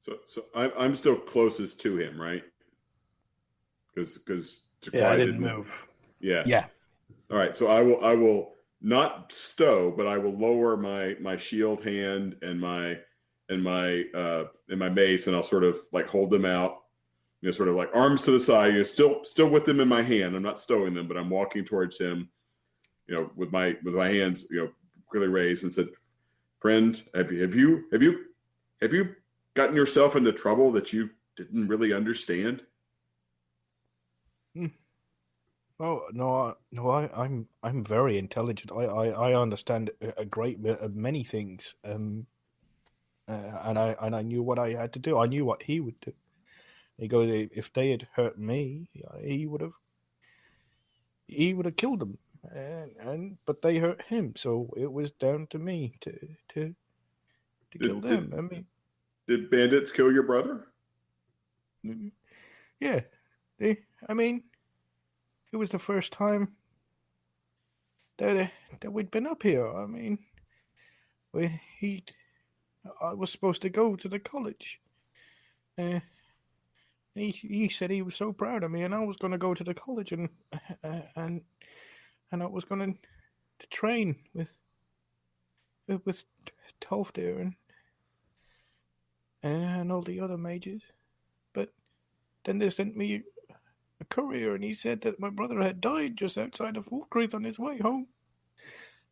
A: So I'm still closest to him, right? Because
D: I didn't move.
A: Yeah. All right. So I will not stow, but I will lower my shield hand and my mace, and I'll sort of like hold them out, sort of like arms to the side, still with them in my hand. I'm not stowing them, but I'm walking towards him, with my hands, clearly raised, and said, "Friend, have you gotten yourself into trouble that you didn't really understand?"
B: Oh no! I'm very intelligent. I understand a great many things. And I knew what I had to do. I knew what he would do. He goes, if they had hurt me, he would have killed them. But they hurt him, so it was down to me to kill them. I mean,
A: did bandits kill your brother?
B: Yeah, it was the first time that we'd been up here. I mean, I was supposed to go to the college. He said he was so proud of me, and I was going to go to the college, and I was going to train with Tolfdir and all the other mages. But then they sent me a courier, and he said that my brother had died just outside of Wolfcreath on his way home.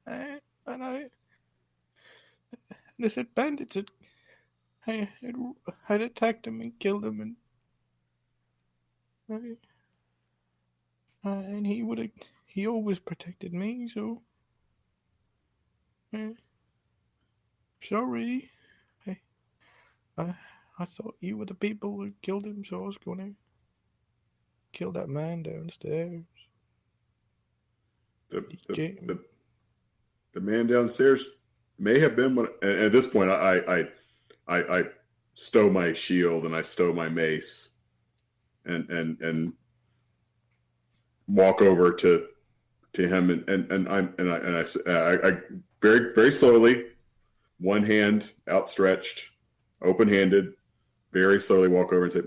B: And they said bandits had attacked him and killed him, and he always protected me, so sorry. I thought you were the people who killed him, so I was going to kill that man downstairs.
A: The man downstairs may have been one. And at this point, I stow my shield and I stow my mace, and walk over to him, and I very, very slowly, one hand outstretched, open-handed, very slowly walk over and say,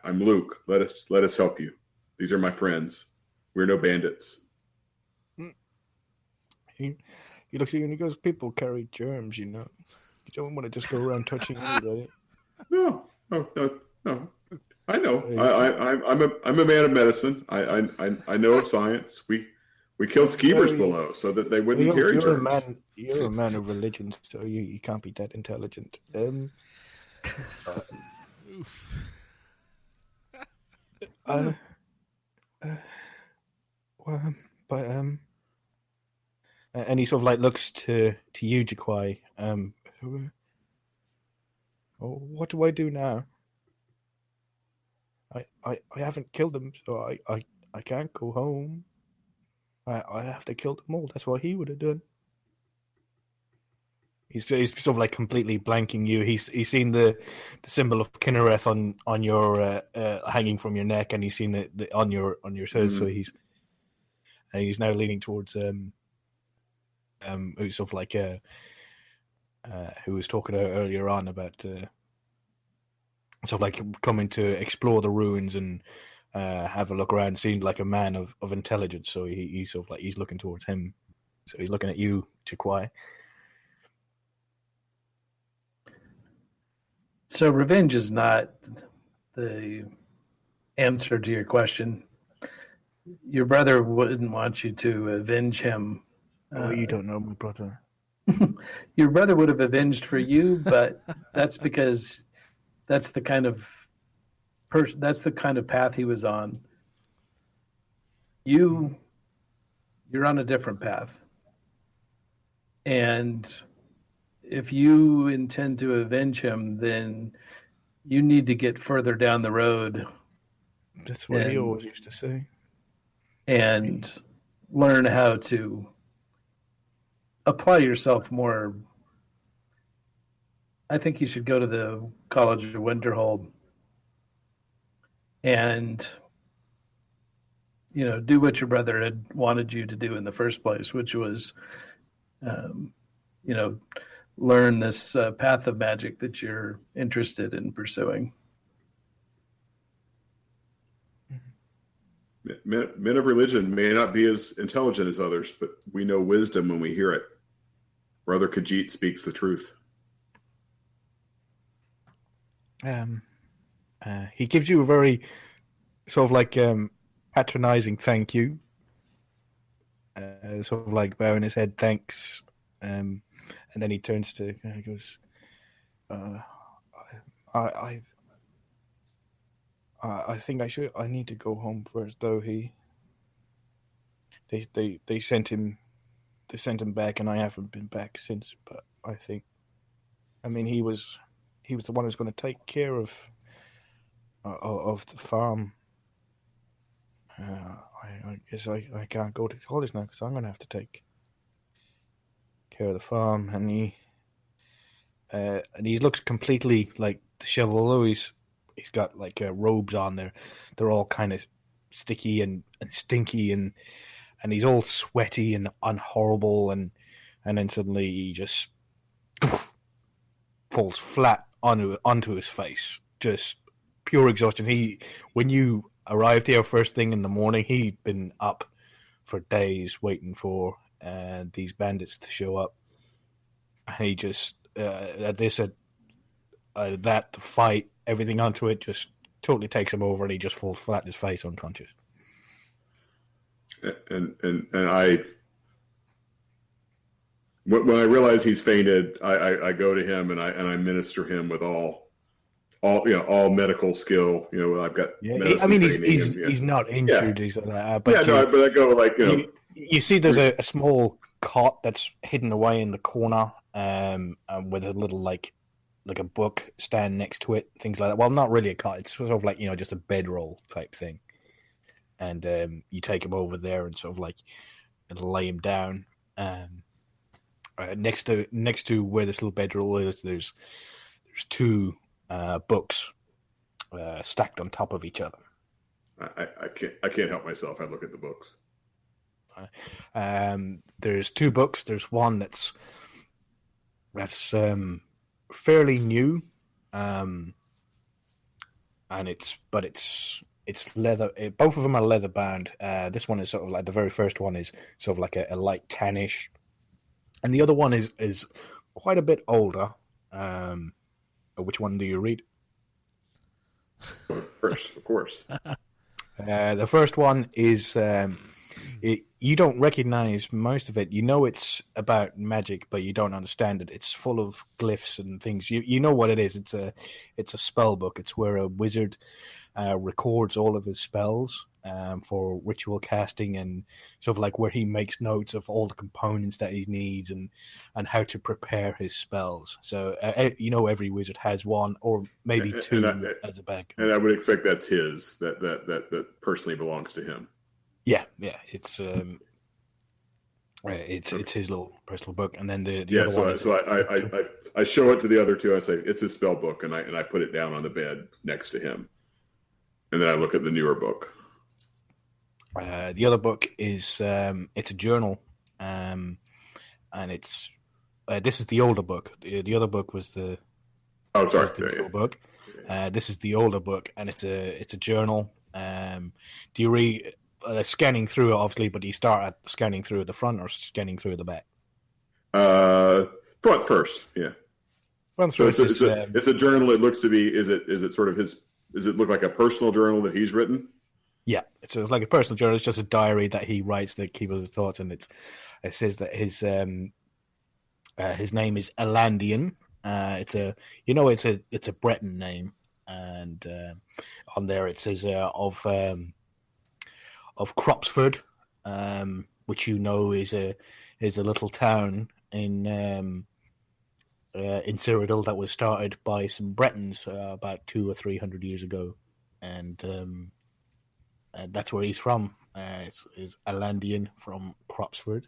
A: "I'm Luke. Let us help you. These are my friends. We're no bandits."
B: He looks at you and he goes, "People carry germs, you know. You don't want to just go around touching anybody."
A: No. I know. I'm a man of medicine. I know of science. We killed skeevers below so that they wouldn't carry germs.
B: You're a man of religion, so you can't be that intelligent. And he sort of like looks to you, Jaquai. What do I do now? I haven't killed them, so I can't go home. I have to kill them all. That's what he would have done. He's sort of like completely blanking you. He's seen the symbol of Kinnereth on your hanging from your neck, and he's seen the on your shirt. So he's now leaning towards who's sort of like who was talking earlier on about sort of like coming to explore the ruins and have a look around. Seemed like a man of intelligence, so he's sort of like he's looking towards him. So he's looking at you, Jaquai.
D: So revenge is not the answer to your question. Your brother wouldn't want you to avenge him.
B: You don't know my brother.
D: Your brother would have avenged for you, but that's because that's the kind of path he was on. You're on a different path. And if you intend to avenge him, then you need to get further down the road.
B: That's what he always used to say.
D: And learn how to apply yourself more. I think you should go to the College of Winterhold and, do what your brother had wanted you to do in the first place, which was, learn this path of magic that you're interested in pursuing.
A: Men of religion may not be as intelligent as others, but we know wisdom when we hear it. Brother Khajiit speaks the truth.
B: He gives you a very sort of like patronizing thank you. Sort of like bowing his head, thanks. And then he turns to, he goes, I think I need to go home first, though. They sent him back, and I haven't been back since. But he was the one who's going to take care of the farm. I guess I can't go to college now because I'm going to have to take care of the farm. And he looks completely like disheveled. Although he's got like robes on there, they're all kind of sticky and stinky, and he's all sweaty and horrible. And then suddenly he just falls flat onto his face, just pure exhaustion. When you arrived here first thing in the morning, he'd been up for days waiting for these bandits to show up. And he just they said that the fight, everything onto it, just totally takes him over, and he just falls flat, his face, unconscious.
A: And I, when I realize he's fainted, I go to him and I minister him with all medical skill. I've got.
B: Yeah, I mean, he's not injured.
A: Yeah.
B: He's but
A: but I go like
B: You see, there's a small cot that's hidden away in the corner, with a little like a book stand next to it, things like that. Well, not really a cot; it's sort of like just a bedroll type thing. And you take him over there and sort of like lay him down. Next to where this little bedroll is, there's two books stacked on top of each other.
A: I can't help myself. I look at the books.
B: There's two books. There's one that's fairly new, and it's leather. Both of them are leather bound. This one is sort of like the very first one is sort of like a light tannish, and the other one is quite a bit older. Which one do you read?
A: First, of course.
B: The first one is you don't recognize most of it. You know it's about magic, but you don't understand it. It's full of glyphs and things. You know what it is. It's a spell book. It's where a wizard records all of his spells for ritual casting, and sort of like where he makes notes of all the components that he needs and how to prepare his spells. So every wizard has one or maybe two as a bag.
A: And I would expect that's his. That personally belongs to him.
B: Yeah, it's his little personal book, and then the other one.
A: So I show it to the other two. I say it's his spell book, and I put it down on the bed next to him, and then I look at the newer book.
B: The other book is it's a journal, and it's this is the older book. The other book was the newer book. This is the older book, and it's a journal. Do you read? Scanning through it, obviously, but do you start at scanning through the front or scanning through the back?
A: Front first, yeah.
B: Run
A: So
B: through
A: it's a journal. It looks to be. Is it sort of his? Does it look like a personal journal that he's written?
B: Yeah, it's like a personal journal. It's just a diary that he writes that keeps his thoughts, and it says that his name is Elandian. It's a Breton name, and on there it says of Cropsford, which is a little town in Cyrodiil that was started by some Bretons about 200 or 300 years ago, and that's where he's from. It's Elandian from Cropsford.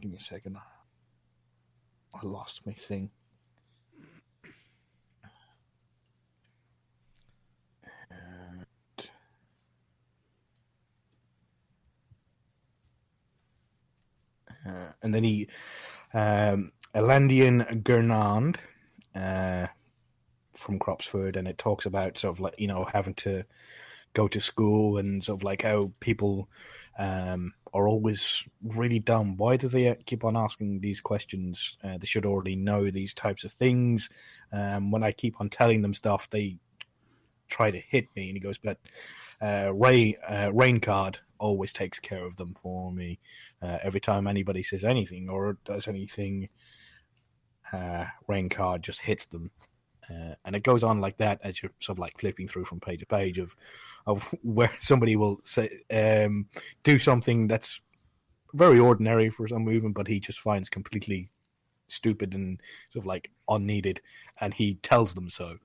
B: Give me a second. I lost my thing. And then he, Elandian Gurnand, from Cropsford, and it talks about sort of like, having to go to school and sort of like how people are always really dumb. Why do they keep on asking these questions? They should already know these types of things. When I keep on telling them stuff, they try to hit me. And he goes, but Raincard always takes care of them for me. Every time anybody says anything or does anything, Raincard just hits them. And it goes on like that as you're sort of like flipping through from page to page of where somebody will say do something that's very ordinary for some movement, but he just finds completely stupid and sort of like unneeded, and he tells them so.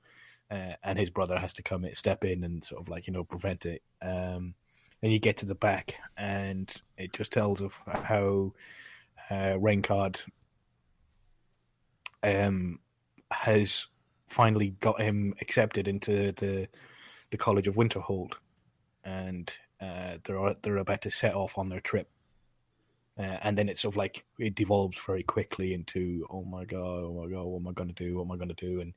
B: And his brother has to step in and sort of like prevent it. And you get to the back, and it just tells of how Raincard has finally got him accepted into the College of Winterhold, and they're about to set off on their trip. And then it's sort of like it devolves very quickly into oh my god, what am I going to do? And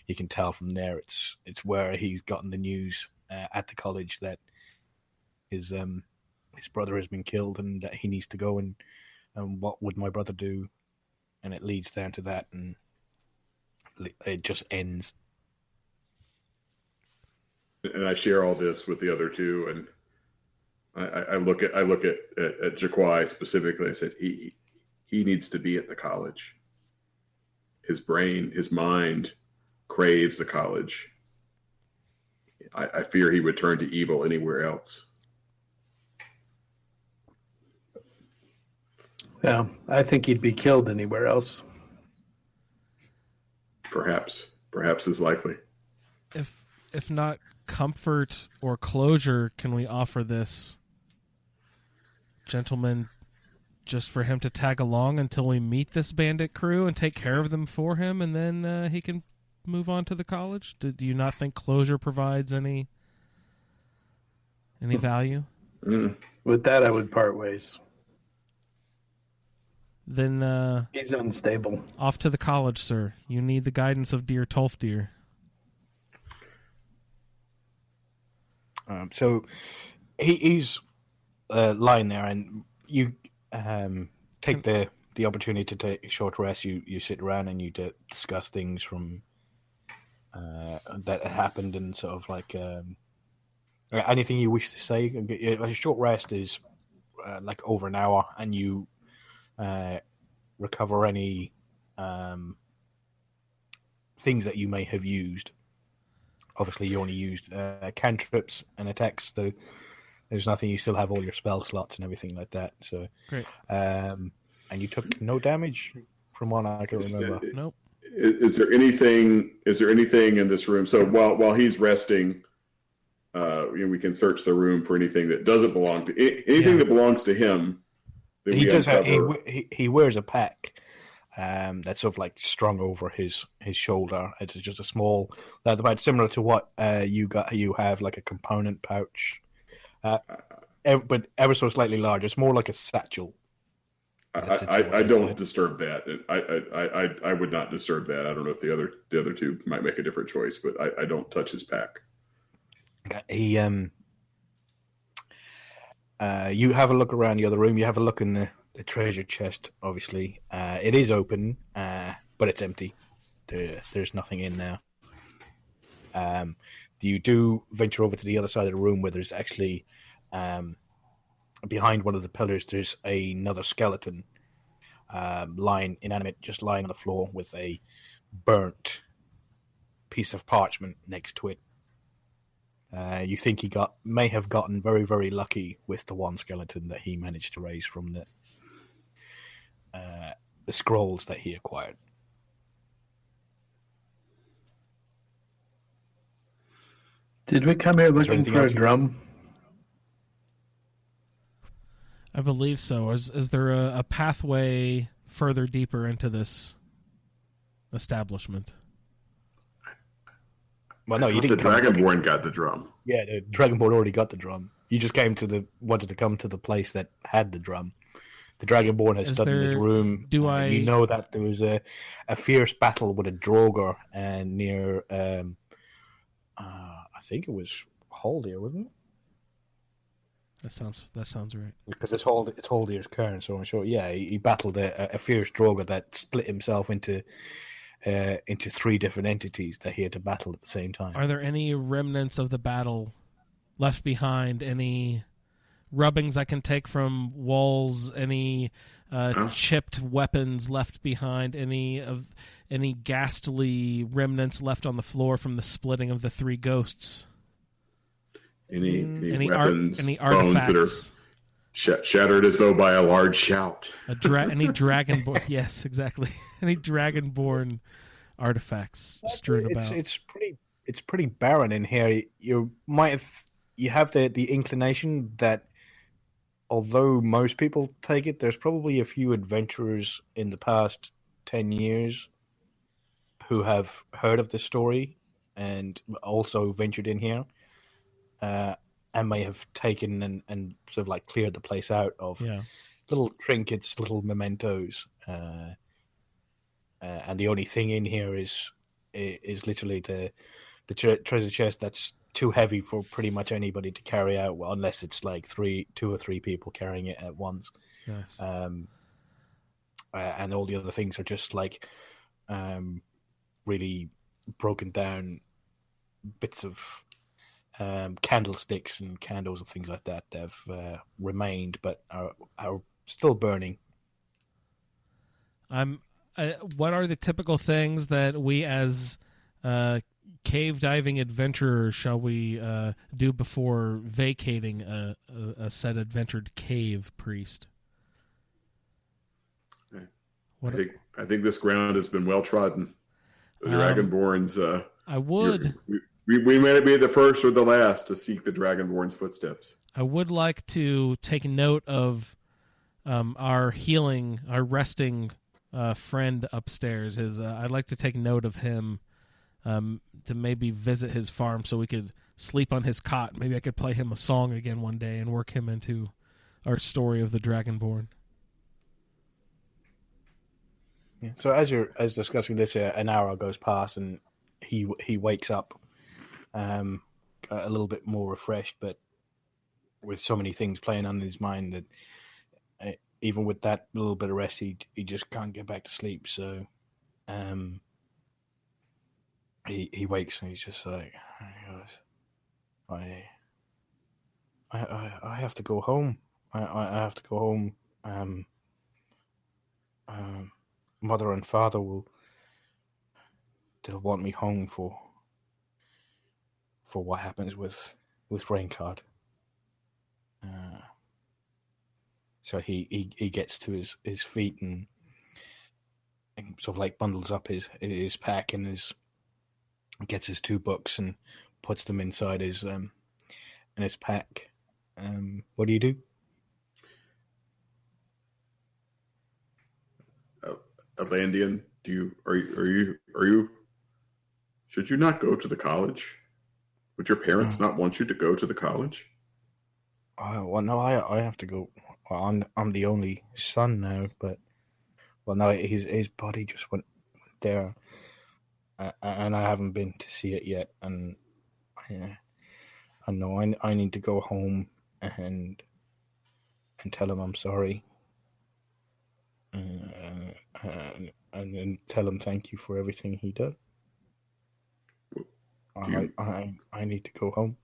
B: you can tell from there it's where he's gotten the news at the college that his brother has been killed and that he needs to go, and what would my brother do? And it leads down to that, and it just ends.
A: And I share all this with the other two, and I look at Jaquai specifically. I said he needs to be at the college. His brain, his mind craves the college. I fear he would turn to evil anywhere else.
D: Yeah, I think he'd be killed anywhere else.
A: Perhaps is likely.
C: If not comfort or closure, can we offer this gentleman just for him to tag along until we meet this bandit crew and take care of them for him, and then he can move on to the college? Do you not think closure provides any value?
D: With that, I would part ways.
C: Then
D: he's unstable.
C: Off to the college, sir. You need the guidance of dear Tolfdir.
B: So he's lying there, and you take the opportunity to take a short rest. You sit around and you discuss things from that happened, and sort of like anything you wish to say. A short rest is like over an hour, and you recover any things that you may have used. Obviously, you only used cantrips and attacks. There's nothing. You still have all your spell slots and everything like that. So,
C: great.
B: And you took no damage from what I can remember.
C: Nope.
A: Is there anything in this room? So while he's resting, we can search the room for anything that doesn't belong to anything that belongs to him.
B: He does. He wears a pack that's sort of like strung over his shoulder. It's just a small, that's about similar to what you got. You have like a component pouch, but ever so slightly larger. It's more like a satchel.
A: I don't disturb that. I would not disturb that. I don't know if the other two might make a different choice, but I don't touch his pack.
B: He you have a look around the other room. You have a look in the treasure chest. Obviously, it is open, but it's empty. there's nothing in there. You do venture over to the other side of the room where there's actually behind one of the pillars there's another skeleton lying inanimate, just lying on the floor with a burnt piece of parchment next to it. You think he may have gotten very, very lucky with the one skeleton that he managed to raise from the scrolls that he acquired.
D: Did we come here looking for a drum?
C: I believe so. Is there a pathway further deeper into this establishment?
A: Well, no, you didn't. The Dragonborn got the drum.
B: Yeah, the Dragonborn already got the drum. You just wanted to come to the place that had the drum. The Dragonborn has stood in his room. You know that there was a fierce battle with a Draugr and near. I think it was Haldir, wasn't it?
C: That sounds right.
B: Because it's Haldir's cairn, so I'm sure. Yeah, he battled a fierce Draugr that split himself into 3 different entities that he had to battle at the same time.
C: Are there any remnants of the battle left behind? Any rubbings I can take from walls? Any chipped weapons left behind? Any ghastly remnants left on the floor from the splitting of the 3 ghosts?
A: Any weapons,
C: any
A: bones
C: artifacts
A: that are shattered as though by a large shout?
C: Any dragonborn? Yes, exactly. Any dragonborn artifacts strewn about?
B: It's pretty barren in here. You have the inclination that although most people take it, there's probably a few adventurers in the past 10 years who have heard of this story and also ventured in here, and may have taken and sort of like cleared the place out of little trinkets, little mementos, and the only thing in here is literally the treasure chest that's too heavy for pretty much anybody to carry out, well, unless it's like 2 or 3 people carrying it at once.
C: Nice.
B: And all the other things are just like really broken down bits of candlesticks and candles and things like that have remained, but are still burning.
C: What are the typical things that we as cave diving adventurers shall we do before vacating a said adventured cave, priest?
A: I think this ground has been well trodden. The Dragonborns.
C: I would.
A: We may be the first or the last to seek the Dragonborn's footsteps.
C: I would like to take note of our resting friend upstairs. I'd like to take note of him to maybe visit his farm so we could sleep on his cot. Maybe I could play him a song again one day and work him into our story of the Dragonborn.
B: Yeah. So as discussing this, an hour goes past and he wakes up a little bit more refreshed, but with so many things playing on his mind that even with that little bit of rest, he just can't get back to sleep. So he wakes and he's just like, I have to go home. I have to go home. Mother and father they'll want me home for what happens with Raincard. So he gets to his feet and sort of like bundles up his pack and gets his 2 books and puts them inside his pack. What do you do?
A: Atlantean, are you? Should you not go to the college? Would your parents not want you to go to the college?
B: Well, no, I have to go. Well, I'm the only son now, but no, his body just went there, and I haven't been to see it yet. And I know I need to go home and tell him I'm sorry. And and tell him thank you for everything he did. I need to go home.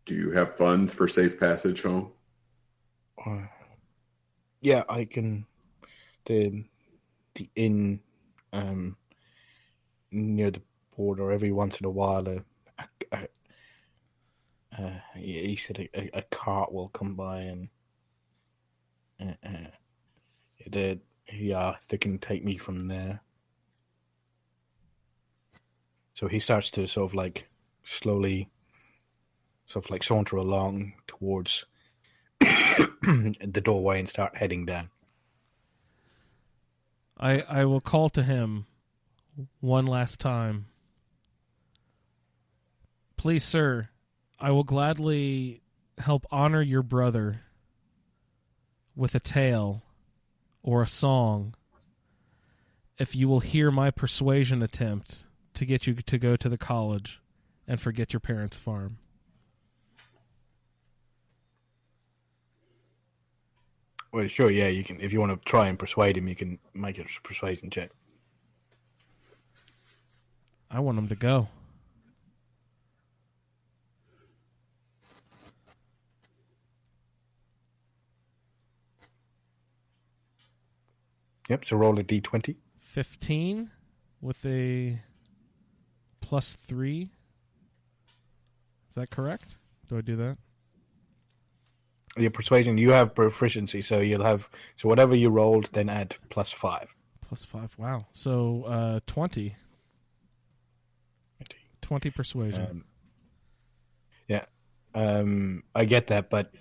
A: Do you have funds for safe passage home?
B: Yeah, I can. The inn near the border, every once in a while, he said a cart will come by and they can take me from there. So he starts to sort of like slowly, sort of like saunter along towards the doorway and start heading down.
C: I will call to him one last time. Please, sir, I will gladly help honor your brother with a tale or a song if you will hear my persuasion attempt to get you to go to the college and forget your parents' farm.
B: Well, sure, yeah, you can. If you want to try and persuade him, you can make a persuasion check.
C: I want him to go.
B: Yep, so roll a d20.
C: 15 with a +3. Is that correct? Do I do that?
B: Your persuasion, you have proficiency, so you'll have... So whatever you rolled, then add +5.
C: +5, wow. So 20. 20 persuasion.
B: Yeah. I get that, but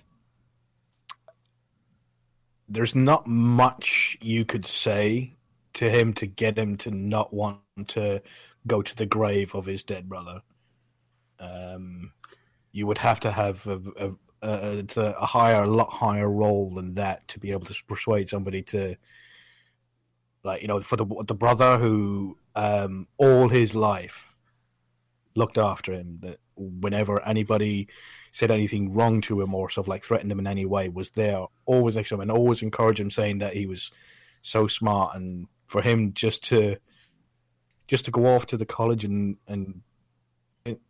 B: there's not much you could say to him to get him to not want to go to the grave of his dead brother. You would have to have a lot higher roll than that to be able to persuade somebody to, like, you know, for the brother who all his life looked after him, that whenever anybody said anything wrong to him or sort of like threatened him in any way, was there always next to him and always encouraged him, saying that he was so smart, and for him just to go off to the college and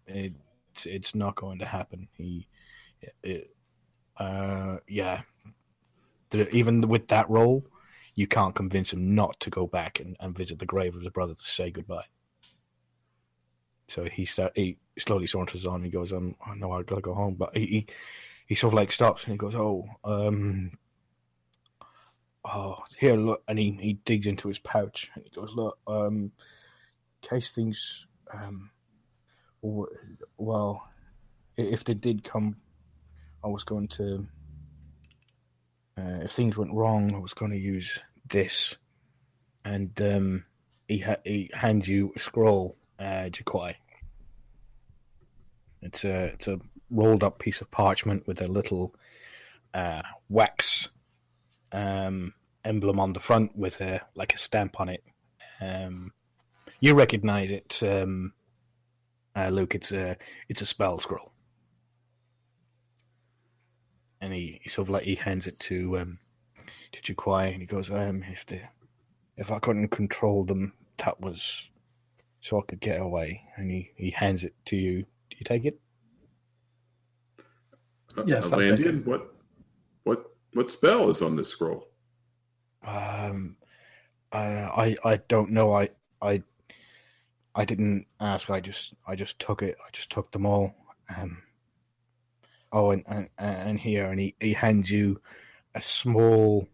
B: it's not going to happen. Even with that role, you can't convince him not to go back and visit the grave of his brother to say goodbye. So he slowly saunters on. And he goes, "I know I've got to go home," but he sort of like stops and he goes, "Oh, here, look," and he digs into his pouch and he goes, "Look, in case things, well, if they did come, I was going to, if things went wrong, I was going to use this," and he hands you a scroll, Jaquai. It's a rolled up piece of parchment with a little wax emblem on the front with a stamp on it. You recognize it, Luke. It's a spell scroll, and he sort of like he hands it to Jaquai, and he goes, if I couldn't control them, that was so I could get away. And he hands it to you. Do you take it?
D: Yes,
A: Atlantean, what spell is on this scroll?
B: I don't know. I didn't ask. I just took it. I just took them all. And here, and he hands you a small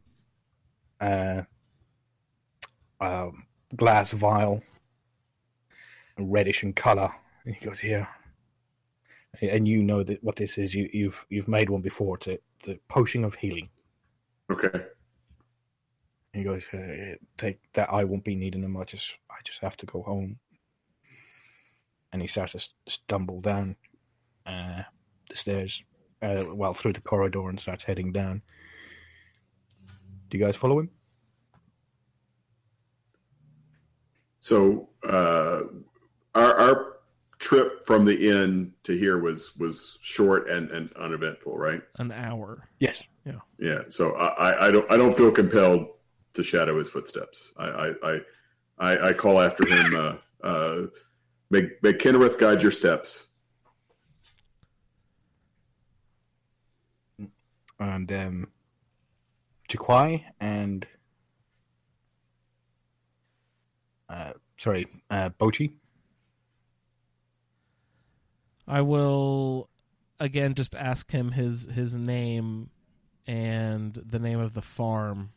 B: glass vial, reddish in color. And he goes, "Here." And you know that what this is. You've made one before. It's a potion of healing.
A: Okay.
B: He goes, "Take that. I won't be needing them. I just have to go home." And he starts to stumble down the stairs, through the corridor, and starts heading down. Do you guys follow him?
A: So our trip from the inn to here was short and uneventful, right?
C: An hour.
B: Yes.
C: Yeah.
A: Yeah. So I don't feel compelled to shadow his footsteps. I call after him. May Kenrith guide your steps.
B: And Jaquai and Bochi.
C: I will again just ask him his name and the name of the farm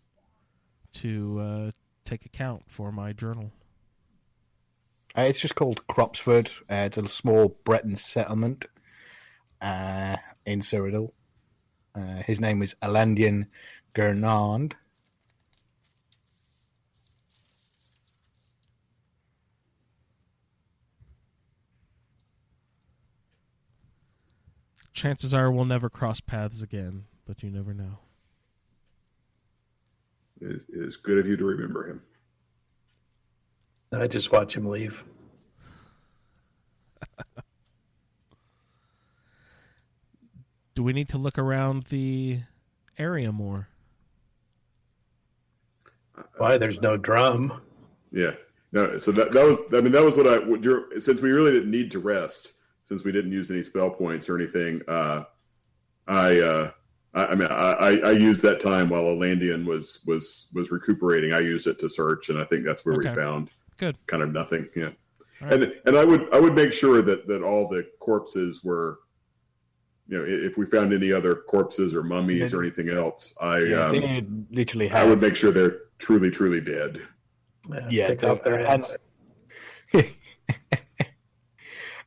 C: to take account for my journal.
B: It's just called Cropsford. It's a small Breton settlement in Cyrodiil. His name is Alandian Gernand.
C: Chances are we'll never cross paths again, but you never know.
A: It is good of you to remember him.
D: I just watch him leave.
C: Do we need to look around the area more?
D: Why? There's no drum.
A: Yeah. No. So that was. I mean, that was what since we really didn't need to rest, since we didn't use any spell points or anything. I used that time while Alandian was recuperating. I used it to search, and I think that's where we found kind of nothing. Yeah. Right. And I would make sure that all the corpses were, if we found any other corpses or mummies or anything else,
B: they literally have.
A: I would make sure they're truly dead.
D: Pick off their heads.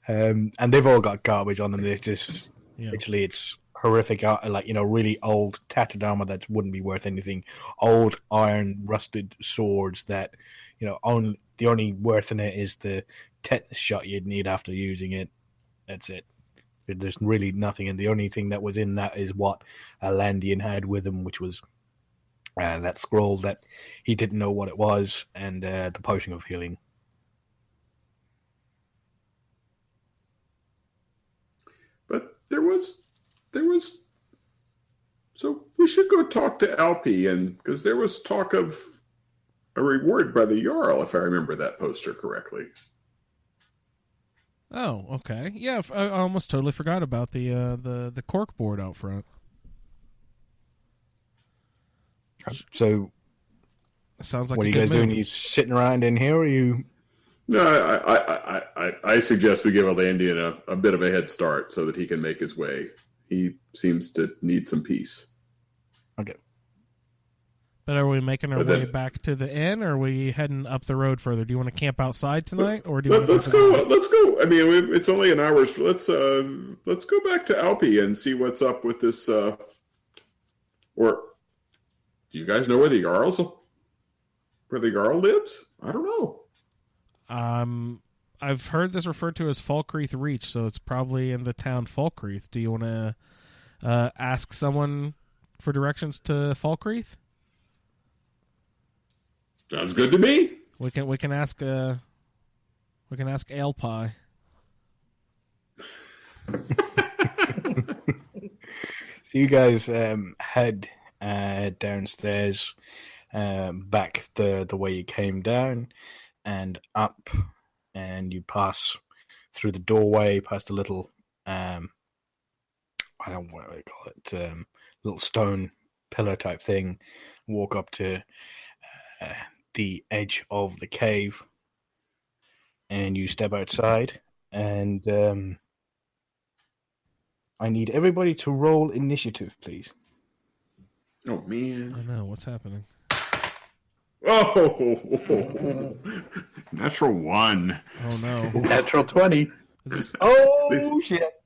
B: And they've all got garbage on them. They're just literally, it's horrific. Really old tattered armor that wouldn't be worth anything. Old iron rusted swords that, the only worth in it is the tetanus shot you'd need after using it. That's it. There's really nothing, and the only thing that was in that is what Alandian had with him, which was that scroll that he didn't know what it was, and the potion of healing.
A: But there was. So we should go talk to Alpi, and because there was talk of a reward by the Jarl, if I remember that poster correctly.
C: Oh, okay. Yeah, I almost totally forgot about the cork board out front.
B: So,
C: sounds like
B: what are you guys doing? Are you sitting around in here, or are you?
A: No, I suggest we give Alandian a bit of a head start so that he can make his way. He seems to need some peace.
B: Okay.
C: But are we making our way back to the inn, or are we heading up the road further? Do you want to camp outside tonight, or do you
A: let's go? Let's go. I mean, it's only an hour. Let's go back to Alpi and see what's up with this. Or do you guys know where the Jarl lives? I don't know.
C: I've heard this referred to as Falkreath Reach, so it's probably in the town Falkreath. Do you want to ask someone for directions to Falkreath?
A: Sounds good to me.
C: We can ask Ale Pie.
B: So you guys head downstairs, back the way you came down, and up, and you pass through the doorway, past a little I don't know what they call it, little stone pillar type thing. Walk up to the edge of the cave, and you step outside, and I need everybody to roll initiative, please.
A: Oh man!
C: I know what's happening.
A: Oh, natural 1.
C: Oh no!
D: Natural 20.
B: Oh shit!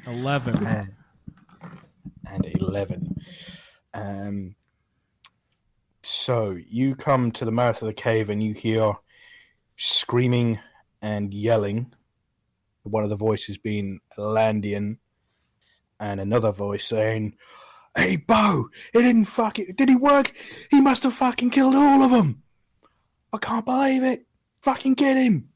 C: 11
B: and 11. So you come to the mouth of the cave and you hear screaming and yelling. One of the voices being Landian, and another voice saying, "Hey, Bo, it didn't did he work? He must have fucking killed all of them. I can't believe it. Fucking get him."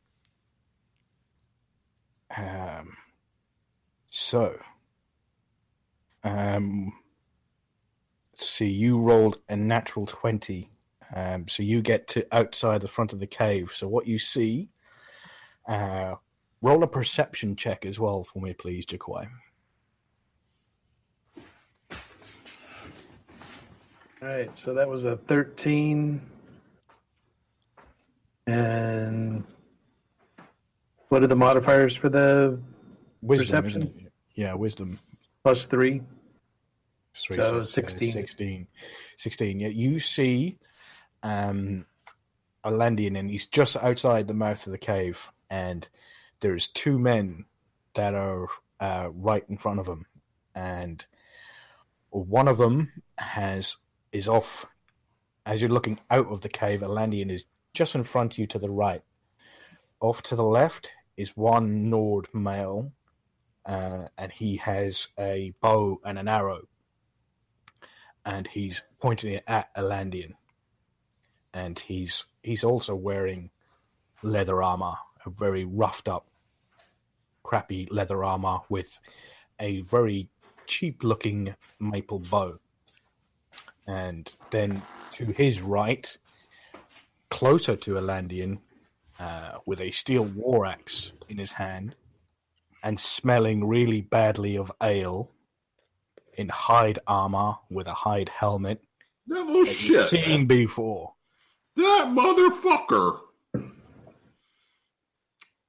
B: see, you rolled a natural 20. So you get to outside the front of the cave. So what you see, roll a perception check as well for me, please, Jaquai.
D: All right, so that was a 13. And what are the modifiers for the
B: Wisdom,
D: perception?
B: isn't it? Yeah, wisdom.
D: +3.
B: Three,
D: So
B: it's,
D: 16.
B: 16. Yeah, you see Alandian, and he's just outside the mouth of the cave, and there's two men that are right in front of him, and one of them is off. As you're looking out of the cave, Alandian is just in front of you to the right. Off to the left is one Nord male, and he has a bow and an arrow, and he's pointing it at Alandian. And he's also wearing leather armor, a very roughed up, crappy leather armor with a very cheap looking maple bow. And then to his right, closer to Alandian, with a steel war axe in his hand and smelling really badly of ale, in hide armor with a hide helmet.
A: That little
B: That
A: shit.
B: you've seen before.
A: That motherfucker.
B: Is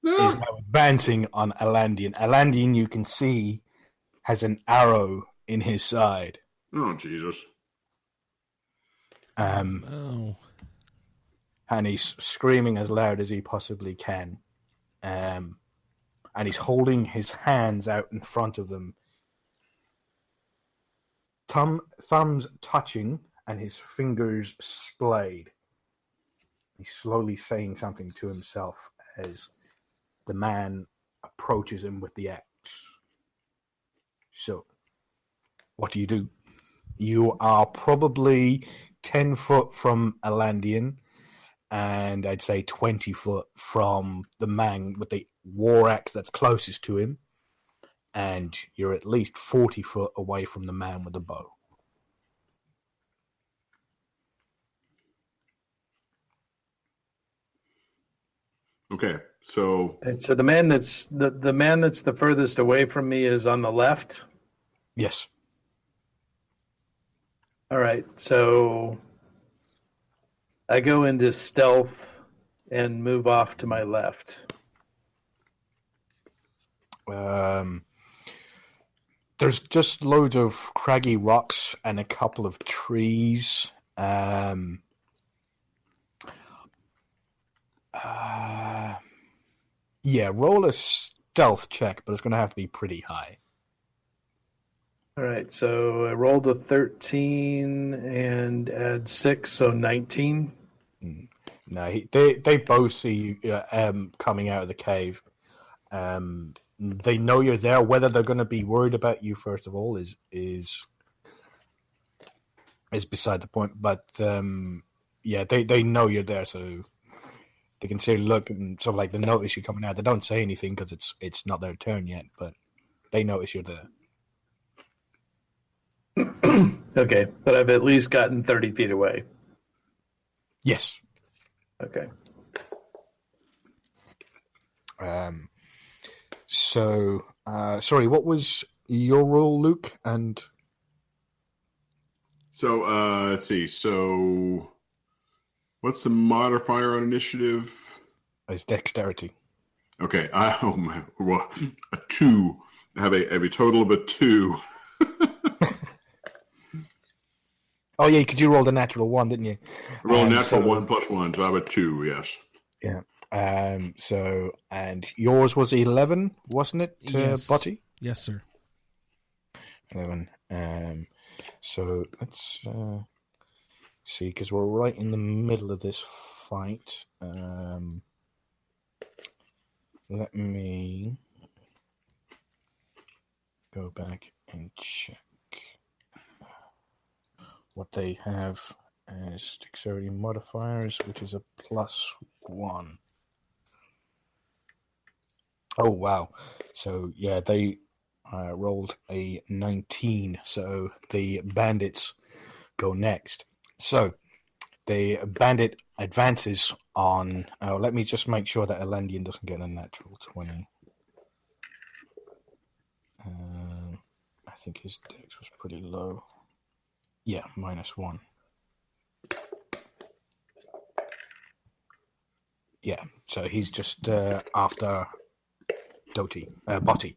B: now advancing on Alandian. Alandian, you can see, has an arrow in his side.
A: Oh, Jesus.
C: Oh.
B: And he's screaming as loud as he possibly can. And he's holding his hands out in front of them. Thumbs touching and his fingers splayed. He's slowly saying something to himself as the man approaches him with the axe. So, what do? You are probably 10 foot from Alandian, and I'd say 20 foot from the man with the war axe that's closest to him, and you're at least 40 foot away from the man with the bow.
A: Okay, so
D: And so the man that's the furthest away from me is on the left.
B: Yes.
D: All right, so I go into stealth and move off to my left.
B: There's just loads of craggy rocks and a couple of trees. Yeah, roll a stealth check, but it's going to have to be pretty high.
D: All right, so I rolled a 13 and add 6, so 19.
B: No, they both see you coming out of the cave. They know you're there. Whether they're going to be worried about you, first of all, is beside the point. But yeah, they know you're there, so they can say, look, and sort of like they notice you coming out. They don't say anything because it's not their turn yet, but they notice you're there.
D: Okay, but I've at least gotten 30 feet away.
B: Yes.
D: Okay.
B: So, sorry, what was your role, Luke? And
A: so let's see. So, what's the modifier on initiative?
B: it's dexterity.
A: Okay, well, a 2. I have a total of a 2.
B: Oh yeah, because you rolled a natural 1, didn't you?
A: Roll natural 1 plus 1, so I have a 2. Yes.
B: Yeah. So, and yours was 11, wasn't it,
C: Yes.
B: Butty?
C: Yes, sir.
B: 11. So let's see, because we're right in the middle of this fight. Let me go back and check what they have as dexterity modifiers, which is a +1. Oh, wow. So, yeah, they rolled a 19. So the bandits go next. So the bandit advances on. Oh, let me just make sure that Elendian doesn't get a natural 20. I think his dex was pretty low. Yeah, -1. Yeah, so he's just after Botti.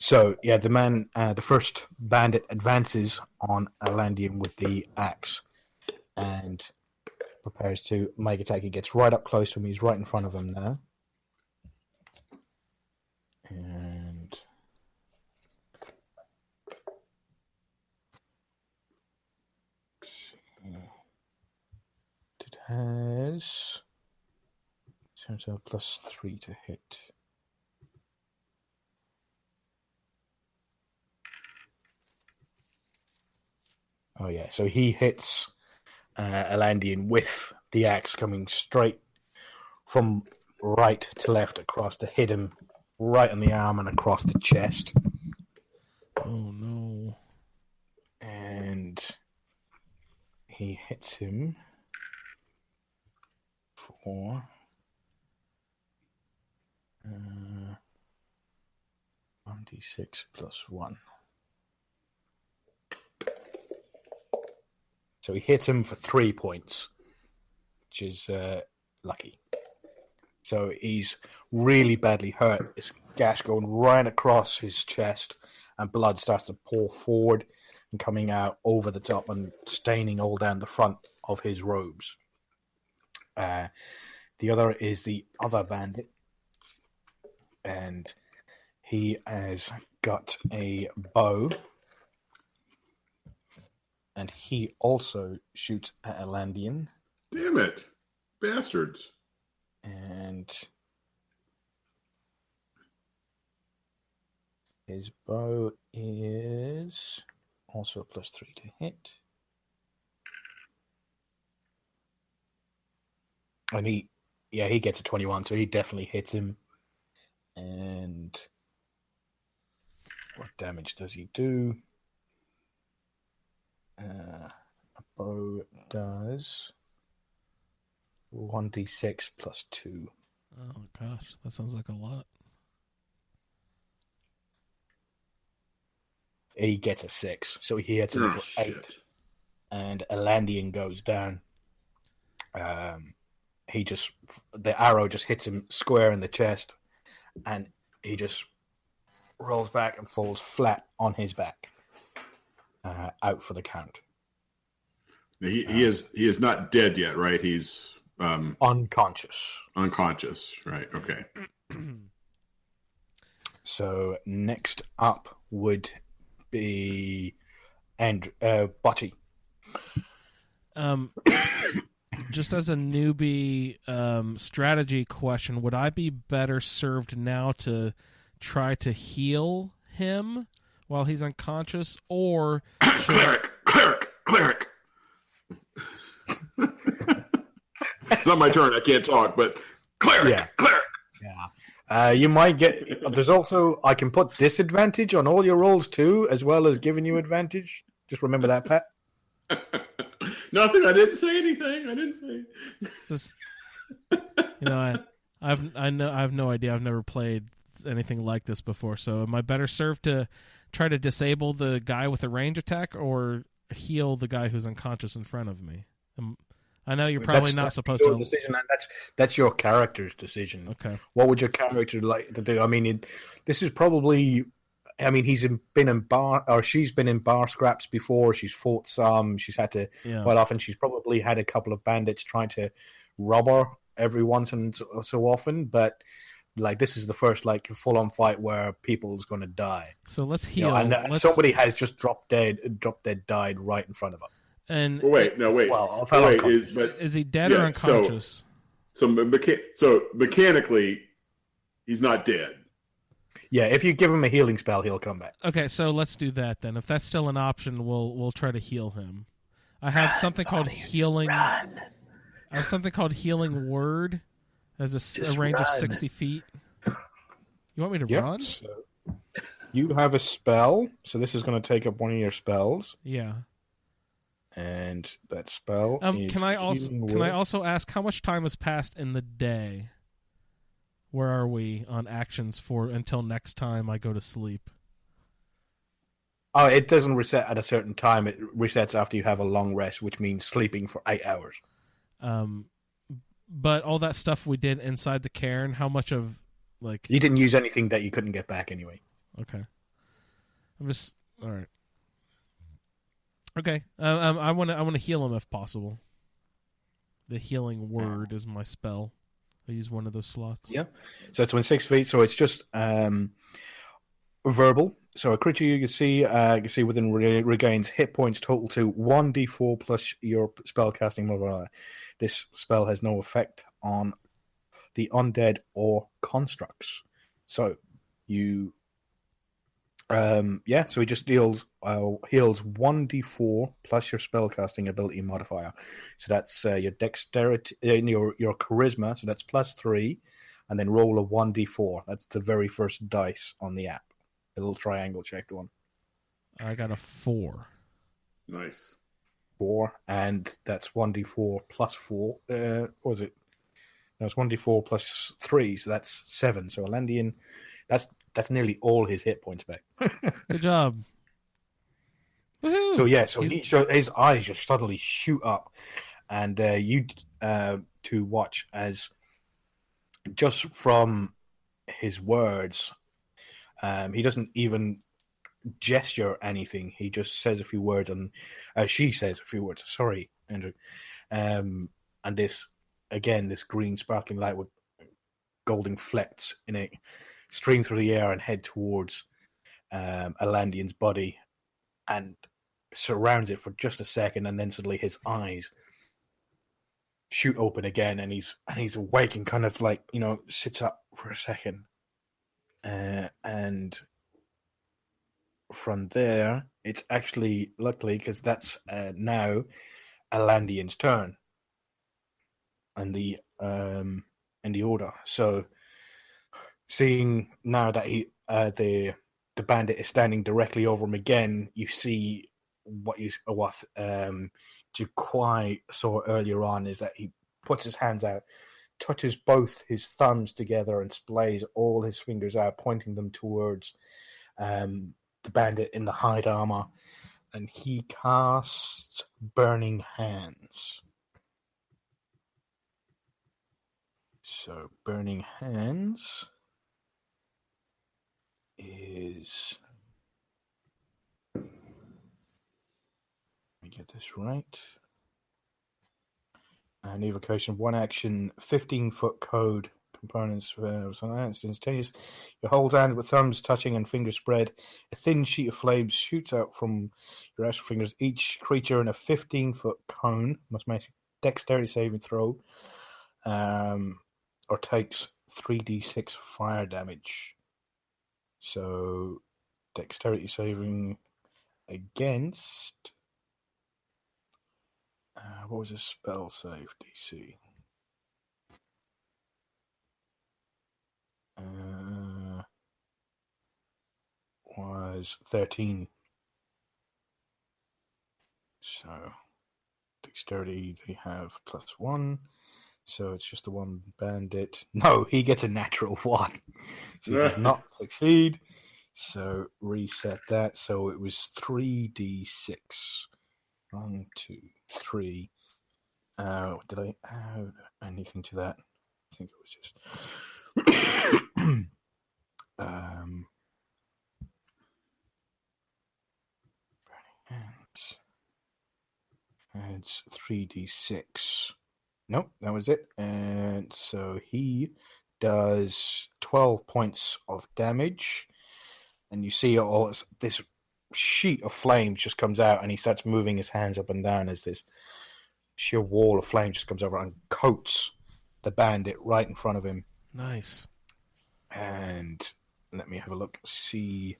B: So yeah, the first bandit advances on Alandian with the axe and prepares to make attack. He gets right up close to him. He's right in front of him now. And it has +3 to hit. Oh yeah, so he hits Alandian with the axe coming straight from right to left across to hit him right on the arm and across the chest.
C: Oh no.
B: And he hits him for 1d6 +1. So he hits him for 3 points, which is lucky. So he's really badly hurt. His gash going right across his chest, and blood starts to pour forward and coming out over the top and staining all down the front of his robes. The other is the other bandit, and he has got a bow. And he also shoots at Alandian.
A: Damn it. Bastards.
B: And his bow is also +3 to hit. And he gets a 21, so he definitely hits him. And what damage does he do? A bow does 1d6 +2.
C: Oh gosh, that sounds like a lot.
B: He gets a 6, so he hits him for 8. And Alandian goes down. The arrow just hits him square in the chest, and he just rolls back and falls flat on his back. Out for the count.
A: He is not dead yet, right? He's
B: unconscious.
A: Unconscious, right? Okay.
B: So next up would be Botti.
C: Just as a newbie strategy question, would I be better served now to try to heal him while he's unconscious, or
A: cleric? It's not my turn. I can't talk, but cleric.
B: Yeah. You might get. There's also I can put disadvantage on all your rolls too, as well as giving you advantage. Just remember that, Pat.
A: Nothing. I didn't say anything. I didn't say.
C: Just, I have no idea. I've never played anything like this before. So, am I better served to try to disable the guy with a range attack, or heal the guy who's unconscious in front of me? I know you're probably not supposed to.
B: Decision, and that's your character's decision.
C: Okay.
B: What would your character like to do? I mean, this is probably. I mean, been in bar, or she's been in bar scraps before. She's fought some. She's had to quite often. She's probably had a couple of bandits trying to rob her every once and so often. But like, this is the first full-on fight where people's going to die.
C: So let's heal.
B: Somebody has just dropped dead, died right in front of her.
C: And
A: wait.
B: Well,
C: is he dead or unconscious?
A: So mechanically, he's not dead.
B: Yeah, if you give him a healing spell, he'll come back.
C: Okay, so let's do that then. If that's still an option, we'll try to heal him. I have something called healing. I have something called healing word, as a range of 60 feet. You want me to run?
B: So you have a spell, so this is going to take up one of your spells.
C: Yeah.
B: And that spell is
C: Can I
B: Healing Word.
C: also ask how much time has passed in the day? Where are we on actions for until next time I go to sleep?
B: Oh, it doesn't reset at a certain time. It resets after you have a long rest, which means sleeping for 8 hours.
C: But all that stuff we did inside the cairn, how much of like
B: You didn't use anything that you couldn't get back anyway.
C: Okay, I'm just all right. Okay, I want to heal him if possible. The Healing Word is my spell. I use one of those slots.
B: Yeah. So it's within 6 feet. So it's just verbal. So a creature you can see within regains hit points total to 1d4 plus your spellcasting modifier. This spell has no effect on the undead or constructs. So you, so he just heals 1d4 plus your spellcasting ability modifier. So that's your dexterity, your charisma. So that's +3, and then roll a 1d4. That's the very first dice on the app. A little triangle checked one.
C: I got a 4.
A: Nice.
B: 4, and that's 1d4 plus 4. What was it? No, it's 1d4 plus 3, so that's 7. So Alandian, that's nearly all his hit points back.
C: Good job. Woohoo!
B: So yeah, so his eyes just suddenly shoot up, and you to watch as just from his words, he doesn't even gesture anything. He just says a few words, and she says a few words. Sorry, Andrew. And this green sparkling light with golden flecks in it stream through the air and head towards Alandian's body and surrounds it for just a second, and then suddenly his eyes shoot open again, and he's awake and kind of like, sits up for a second, and from there it's actually, luckily, because that's now Alandian's turn and the order. So seeing now that the bandit is standing directly over him again, you see what Jukwai saw earlier on, is that he puts his hands out, touches both his thumbs together, and splays all his fingers out, pointing them towards the bandit in the hide armor, and he casts Burning Hands. So Burning Hands is, let me get this right. An evocation, 1 action, 15-foot code components. It's instantaneous. You hold hand with thumbs touching and fingers spread. A thin sheet of flames shoots out from your actual fingers. Each creature in a 15-foot cone must make a dexterity saving throw, or takes 3d6 fire damage. So, dexterity saving against. What was his spell save DC? Was 13. So, dexterity they have +1. So it's just the one bandit. No, he gets a natural 1. So he does not succeed. So reset that. So it was 3d6. 1, 2, 3. Did I add anything to that? I think it was just burning hands. It's 3d6. Nope, that was it. And so he does 12 points of damage. And you see all this sheet of flames just comes out, and he starts moving his hands up and down as this sheer wall of flame just comes over and coats the bandit right in front of him.
C: Nice.
B: And let me have a look. See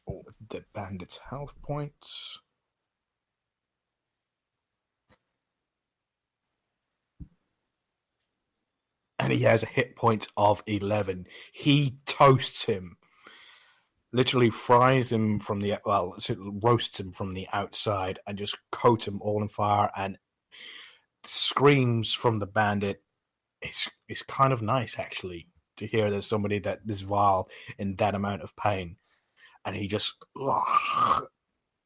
B: the bandit's health points. And he has a hit point of 11. He toasts him. literally fries him from the roasts him from the outside and just coats him all in fire, and screams from the bandit. It's kind of nice actually to hear there's somebody that this vile in that amount of pain, and he just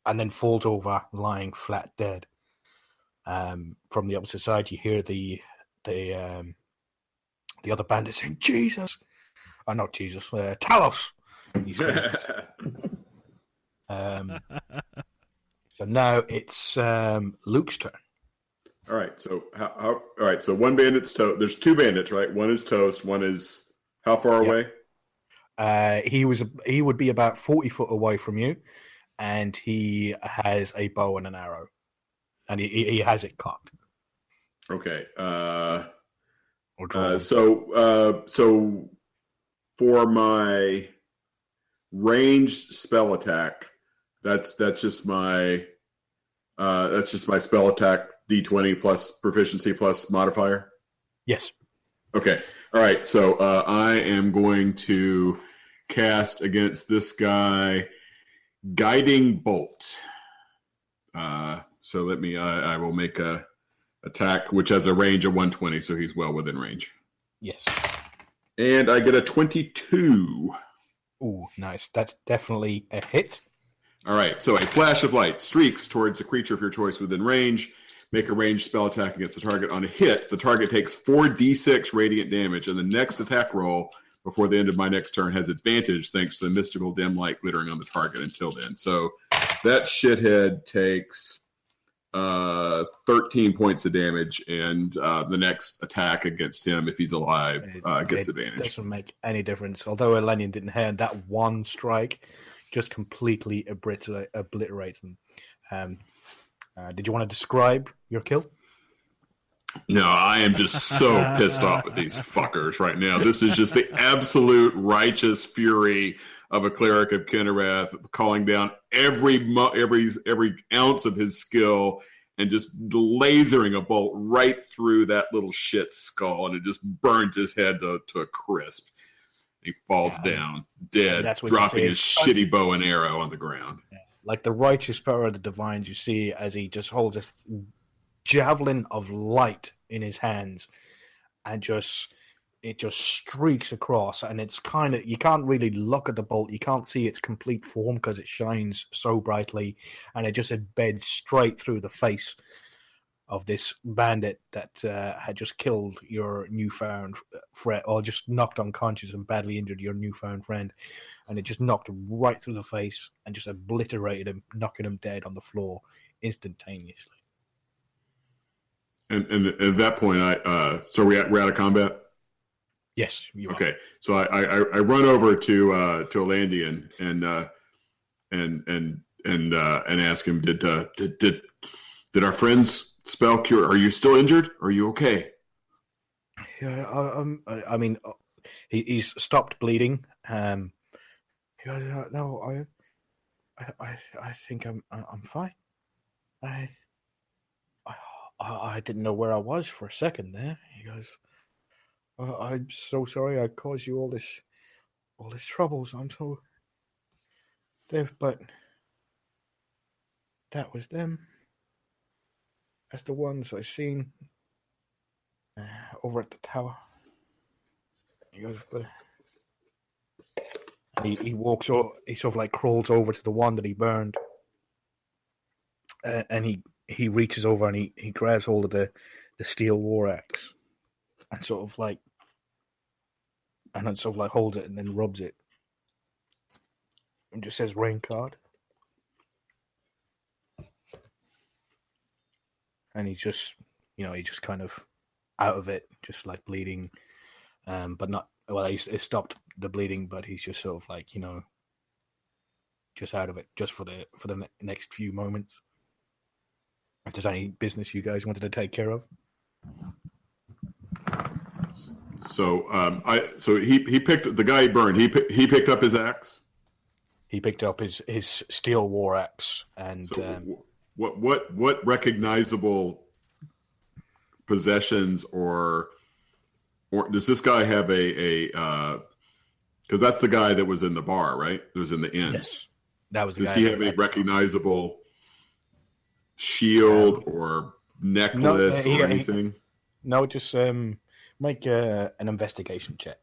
B: and then falls over, lying flat dead. From the opposite side, you hear the other bandit saying, "Jesus!" Not Jesus, Talos. He's so now it's Luke's turn.
A: All right. So all right. So one bandit's toast. There's two bandits, right? One is toast. One is how far away?
B: He would be about 40 foot away from you, and he has a bow and an arrow, and he has it cocked.
A: Okay.
B: Or
A: so for my ranged spell attack, that's just my spell attack D20 plus proficiency plus modifier.
B: Yes.
A: Okay. All right. So I am going to cast against this guy Guiding Bolt. So I will make a attack which has a range of 120, so he's well within range.
B: Yes.
A: And I get a 22.
B: Ooh, nice. That's definitely a hit.
A: All right. So a flash of light streaks towards a creature of your choice within range. Make a ranged spell attack against the target. On a hit, the target takes 4d6 radiant damage, and the next attack roll before the end of my next turn has advantage thanks to the mystical dim light glittering on the target until then. So that shithead takes 13 points of damage, and the next attack against him, if he's alive, gets advantage.
B: It doesn't make any difference. Although Elenian didn't have that one strike, just completely obliterates them. Did you want to describe your kill?
A: No, I am just so pissed off at these fuckers right now. This is just the absolute righteous fury of a cleric of Kinnereth, calling down every ounce of his skill and just lasering a bolt right through that little shit skull, and it just burns his head to a crisp. He falls down dead, dropping his shitty bow and arrow on the ground.
B: Yeah. Like the righteous power of the divines, you see as he just holds a javelin of light in his hands, and it just streaks across, and it's kind of, you can't really look at the bolt, you can't see its complete form because it shines so brightly, and it just embeds straight through the face of this bandit that had just killed your newfound friend, or just knocked unconscious and badly injured your newfound friend, and it just knocked right through the face and just obliterated him, knocking him dead on the floor instantaneously.
A: And at that point, so we're out of combat.
B: Yes. You are.
A: Okay. So I run over to Alandian and ask him, did our friend's spell cure? Are you still injured? Are you okay?
B: Yeah. I mean, he's stopped bleeding. No, I think I'm fine. I didn't know where I was for a second there. He goes, I'm so sorry I caused you all this troubles. I'm so there, but that was them. That's the ones I seen over at the tower. He goes, but he walks over. He sort of like crawls over to the one that he burned, and he reaches over and he grabs hold of the steel war axe and sort of like holds it and then rubs it and just says rain card. And he's just kind of out of it, just like bleeding, but not, well, he's stopped the bleeding, but he's just sort of like, just out of it, just for the next few moments. If there's any business you guys wanted to take care of.
A: So he picked the guy he burned. He picked up his axe.
B: He picked up his steel war axe, and
A: so what recognizable possessions or does this guy have a Because that's the guy that was in the bar, right? That was in the inn.
B: Yes, that was the
A: Does
B: guy.
A: he have any recognizable shield or necklace or anything?
B: No, just make an investigation check.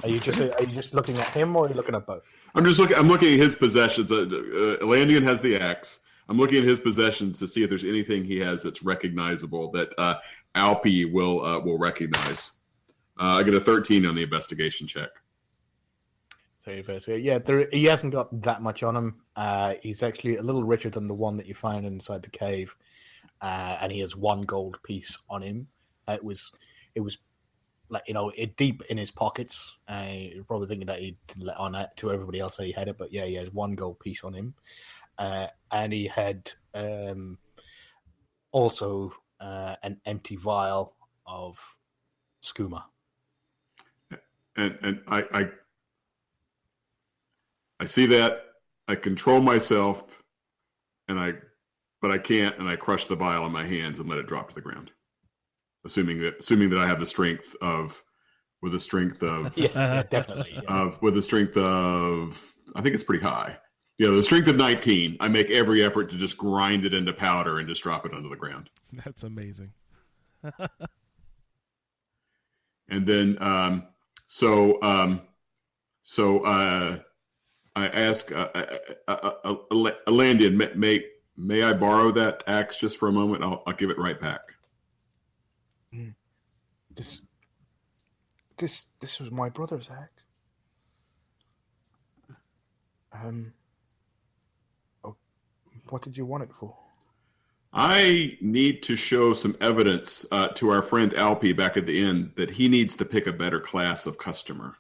B: Are you just looking at him, or are you looking at both?
A: I'm looking at his possessions. Landian has the axe. I'm looking at his possessions to see if there's anything he has that's recognizable that Alpi will recognize. I get a 13 on the investigation check.
B: So yeah, he hasn't got that much on him. He's actually a little richer than the one that you find inside the cave, and he has 1 gold piece on him. It was like, it deep in his pockets. You're probably thinking that he let on that to everybody else that he had it, but yeah, he has 1 gold piece on him, and he had also an empty vial of skooma.
A: And I see that. I control myself, but I can't, and I crush the vial in my hands and let it drop to the ground. Assuming that I have the strength of,
B: yeah, definitely, yeah.
A: With the strength of, I think it's pretty high. The strength of 19. I make every effort to just grind it into powder and just drop it onto the ground.
C: That's amazing.
A: And then, I ask Landian, may I borrow that axe just for a moment? I'll give it right back.
B: This was my brother's axe. What did you want it for?
A: I need to show some evidence to our friend Alpi back at the inn that he needs to pick a better class of customer.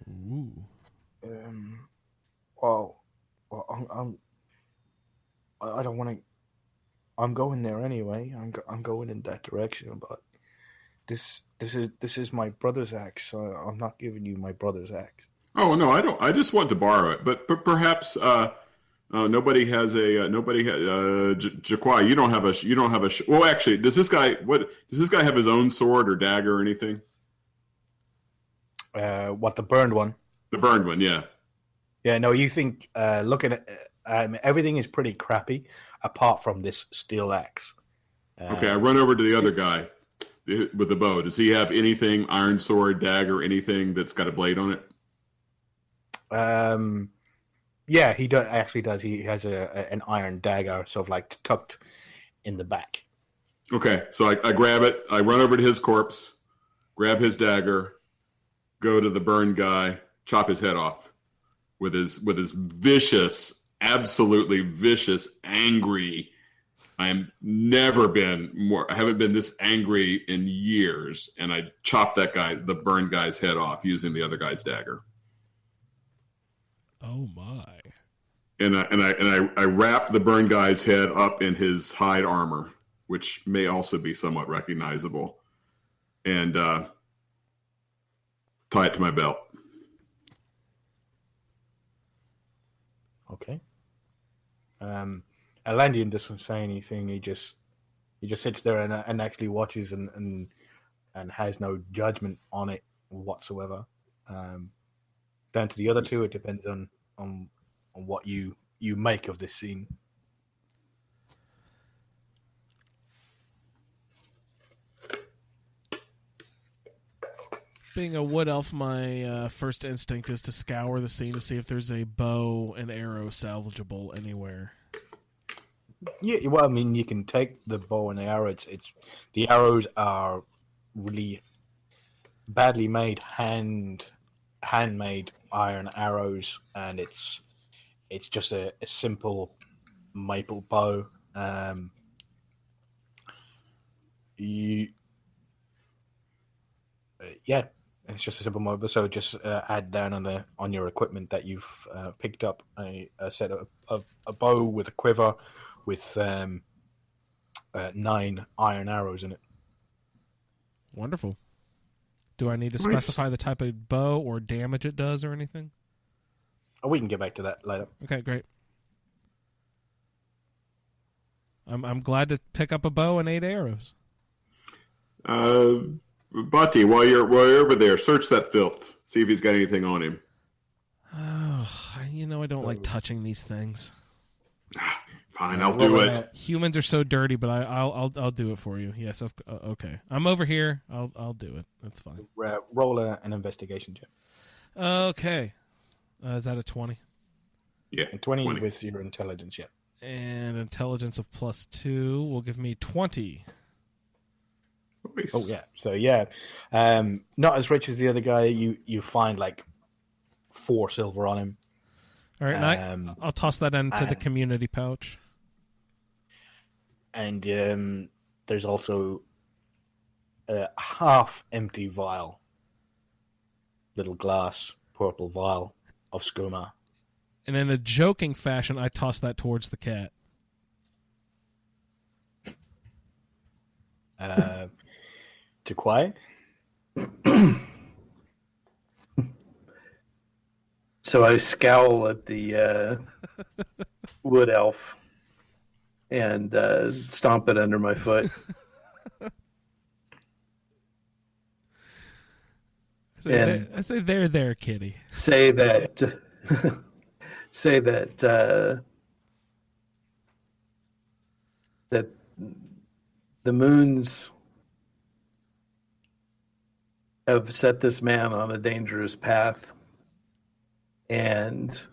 C: Ooh.
B: Well, I don't want to. I'm going there anyway. I'm going in that direction, but this is my brother's axe, so I'm not giving you my brother's axe.
A: Oh no, I don't. I just want to borrow it, but perhaps nobody has a Jaquai. You don't have a. Well, actually, does this guy have his own sword or dagger or anything?
B: What, the burned one?
A: The burned one, yeah.
B: Yeah, no. You think looking at everything is pretty crappy apart from this steel axe.
A: Okay, I run over to the other guy with the bow. Does he have anything, iron sword, dagger, anything that's got a blade on it?
B: Yeah, he actually does. He has an iron dagger, sort of like tucked in the back.
A: Okay, so I grab it. I run over to his corpse, grab his dagger, go to the burned guy, chop his head off with his vicious, absolutely vicious, angry. I haven't been this angry in years, and I chop the burned guy's head off using the other guy's dagger.
C: Oh my!
A: And I wrap the burned guy's head up in his hide armor, which may also be somewhat recognizable, and tie it to my belt.
B: Okay. Atlantean doesn't say anything. He just sits there and actually watches and has no judgment on it whatsoever. Down to the other two, it depends on what you make of this scene.
C: Being a wood elf, my first instinct is to scour the scene to see if there's a bow and arrow salvageable anywhere.
B: Yeah, well, I mean, you can take the bow and the arrow. It's the arrows are really badly made, handmade iron arrows, and it's just a simple maple bow. Yeah, it's just a simple bow. So just add down on your equipment that you've picked up a set of a bow with a quiver with 9 iron arrows in it.
C: Wonderful. Do I need to specify the type of bow or damage it does or anything?
B: Oh, we can get back to that later.
C: Okay, great. I'm glad to pick up a bow and 8 arrows.
A: Bati, while you're over there, search that filth. See if he's got anything on him.
C: Oh, I don't like touching these things.
A: Fine, I'll do it.
C: Humans are so dirty, but I'll do it for you. Yes, okay. I'm over here. I'll do it. That's fine.
B: Roll an investigation check.
C: Okay. Is that a 20?
A: Yeah,
B: And 20 with your intelligence, yeah.
C: And intelligence of +2 will give me 20.
A: Nice.
B: Oh yeah. So yeah, not as rich as the other guy. You find like 4 silver on him.
C: All right, and I'll toss that into the community pouch.
B: And there's also a half-empty vial, little glass purple vial of skooma.
C: And in a joking fashion, I toss that towards the cat.
B: To quiet.
D: So I scowl at the wood elf and stomp it under my foot.
C: I say, there, kitty.
D: Say that that the moons have set this man on a dangerous path, and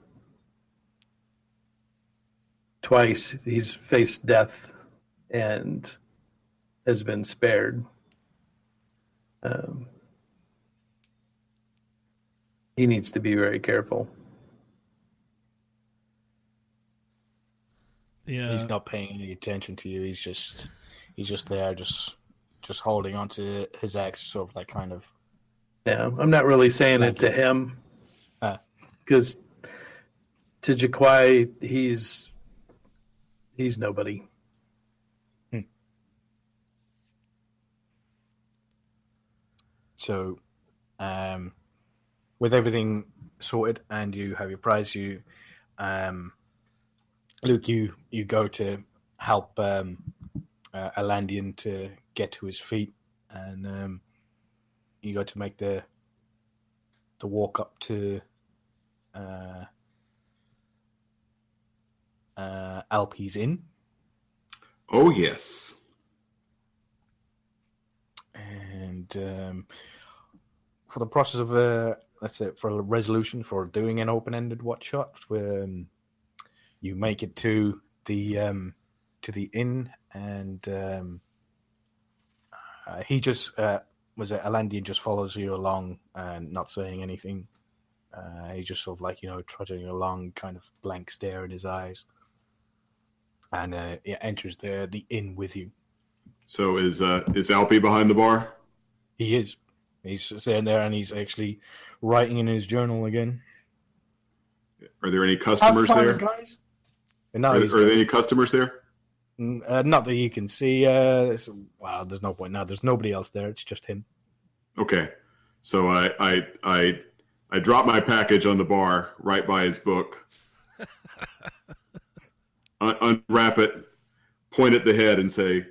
D: twice he's faced death and has been spared. He needs to be very careful.
C: Yeah,
B: He's not paying any attention to you. He's just there, just holding on to his axe, sort of like kind of.
D: Yeah, I'm not really saying it to him, because to Jaquai, he's nobody.
B: So, with everything sorted and you have your prize, Luke, you go to help Alandian to get to his feet, and you go to make the walk up to Alpi's Inn.
A: Oh, yes.
B: And for the process of let's say for a resolution for doing an open-ended one-shot, you make it to the inn, and he just Alandian just follows you along and not saying anything. He's just sort of like trudging along, kind of blank stare in his eyes, and enters the inn with you.
A: So is Alpi behind the bar?
B: He is. He's sitting there and he's actually writing in his journal again.
A: Are there any customers
B: Have fun,
A: there?
B: guys.
A: Are there any customers there?
B: Not that you can see. There's no point now. There's nobody else there. It's just him.
A: Okay. So I drop my package on the bar right by his book. Unwrap it, point at the head, and say,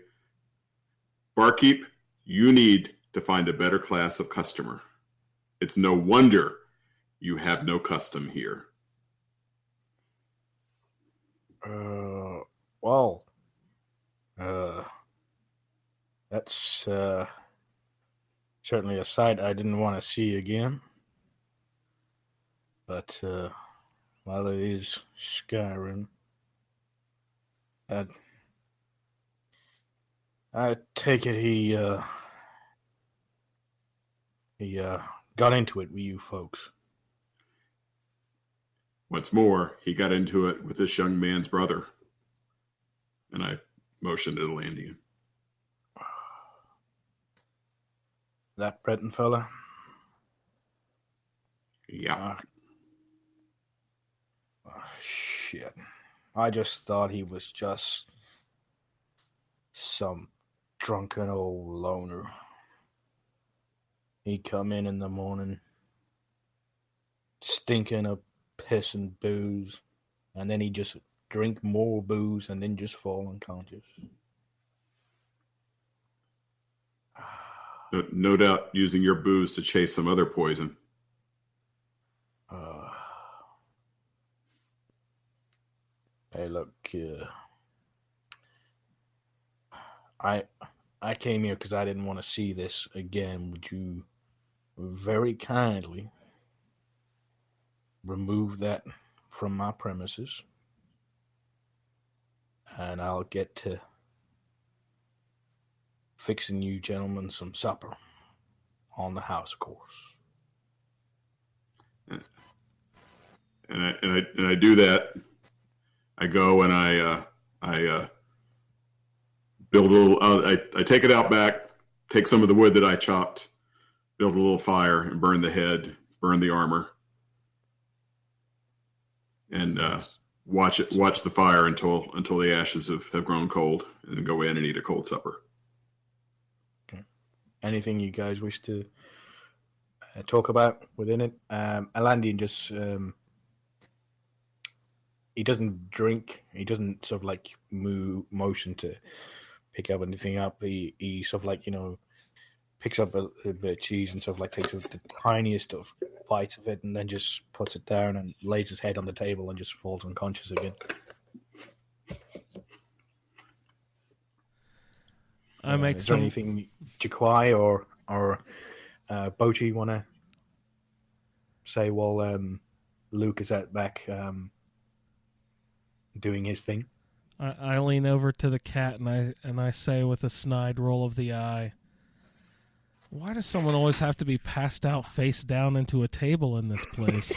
A: "Barkeep, you need to find a better class of customer. It's no wonder you have no custom here."
B: That's certainly a sight I didn't want to see again. But while it is Skyrim, I take it he got into it with you folks.
A: What's more, he got into it with this young man's brother. And I motioned at Alandian.
B: That Breton fella?
A: Yeah.
B: Shit. I just thought he was just some drunken old loner. He'd come in the morning, stinking of piss and booze, and then he'd just drink more booze and then just fall unconscious.
A: No doubt using your booze to chase some other poison.
B: Hey, look, I came here because I didn't want to see this again. Would you very kindly remove that from my premises? And I'll get to fixing you gentlemen some supper on the house, of course.
A: And I do that. I go and I build a little. I take it out back, take some of the wood that I chopped, build a little fire, and burn the head, burn the armor, and watch the fire until the ashes have grown cold, and then go in and eat a cold supper.
B: Okay. Anything you guys wish to talk about within it? Alandian just he doesn't drink. He doesn't sort of like motion to pick up anything up. He sort of like, picks up a bit of cheese and sort of like takes the tiniest of bites of it and then just puts it down and lays his head on the table and just falls unconscious again. Is there anything Jaquai or Bochi want to say while Luke is at back doing his thing?
C: I lean over to the cat and I say with a snide roll of the eye, "Why does someone always have to be passed out face down into a table in this place?"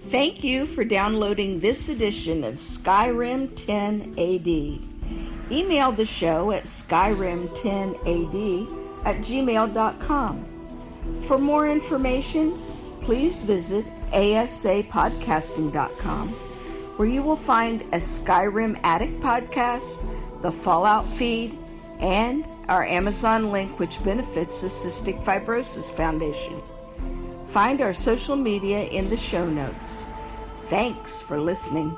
E: Thank you for downloading this edition of Skyrim 10 AD. Email the show at skyrim10ad@gmail.com. For more information, please visit asapodcasting.com, where you will find a Skyrim Addict podcast, the Fallout feed, and our Amazon link, which benefits the Cystic Fibrosis Foundation. Find our social media in the show notes. Thanks for listening.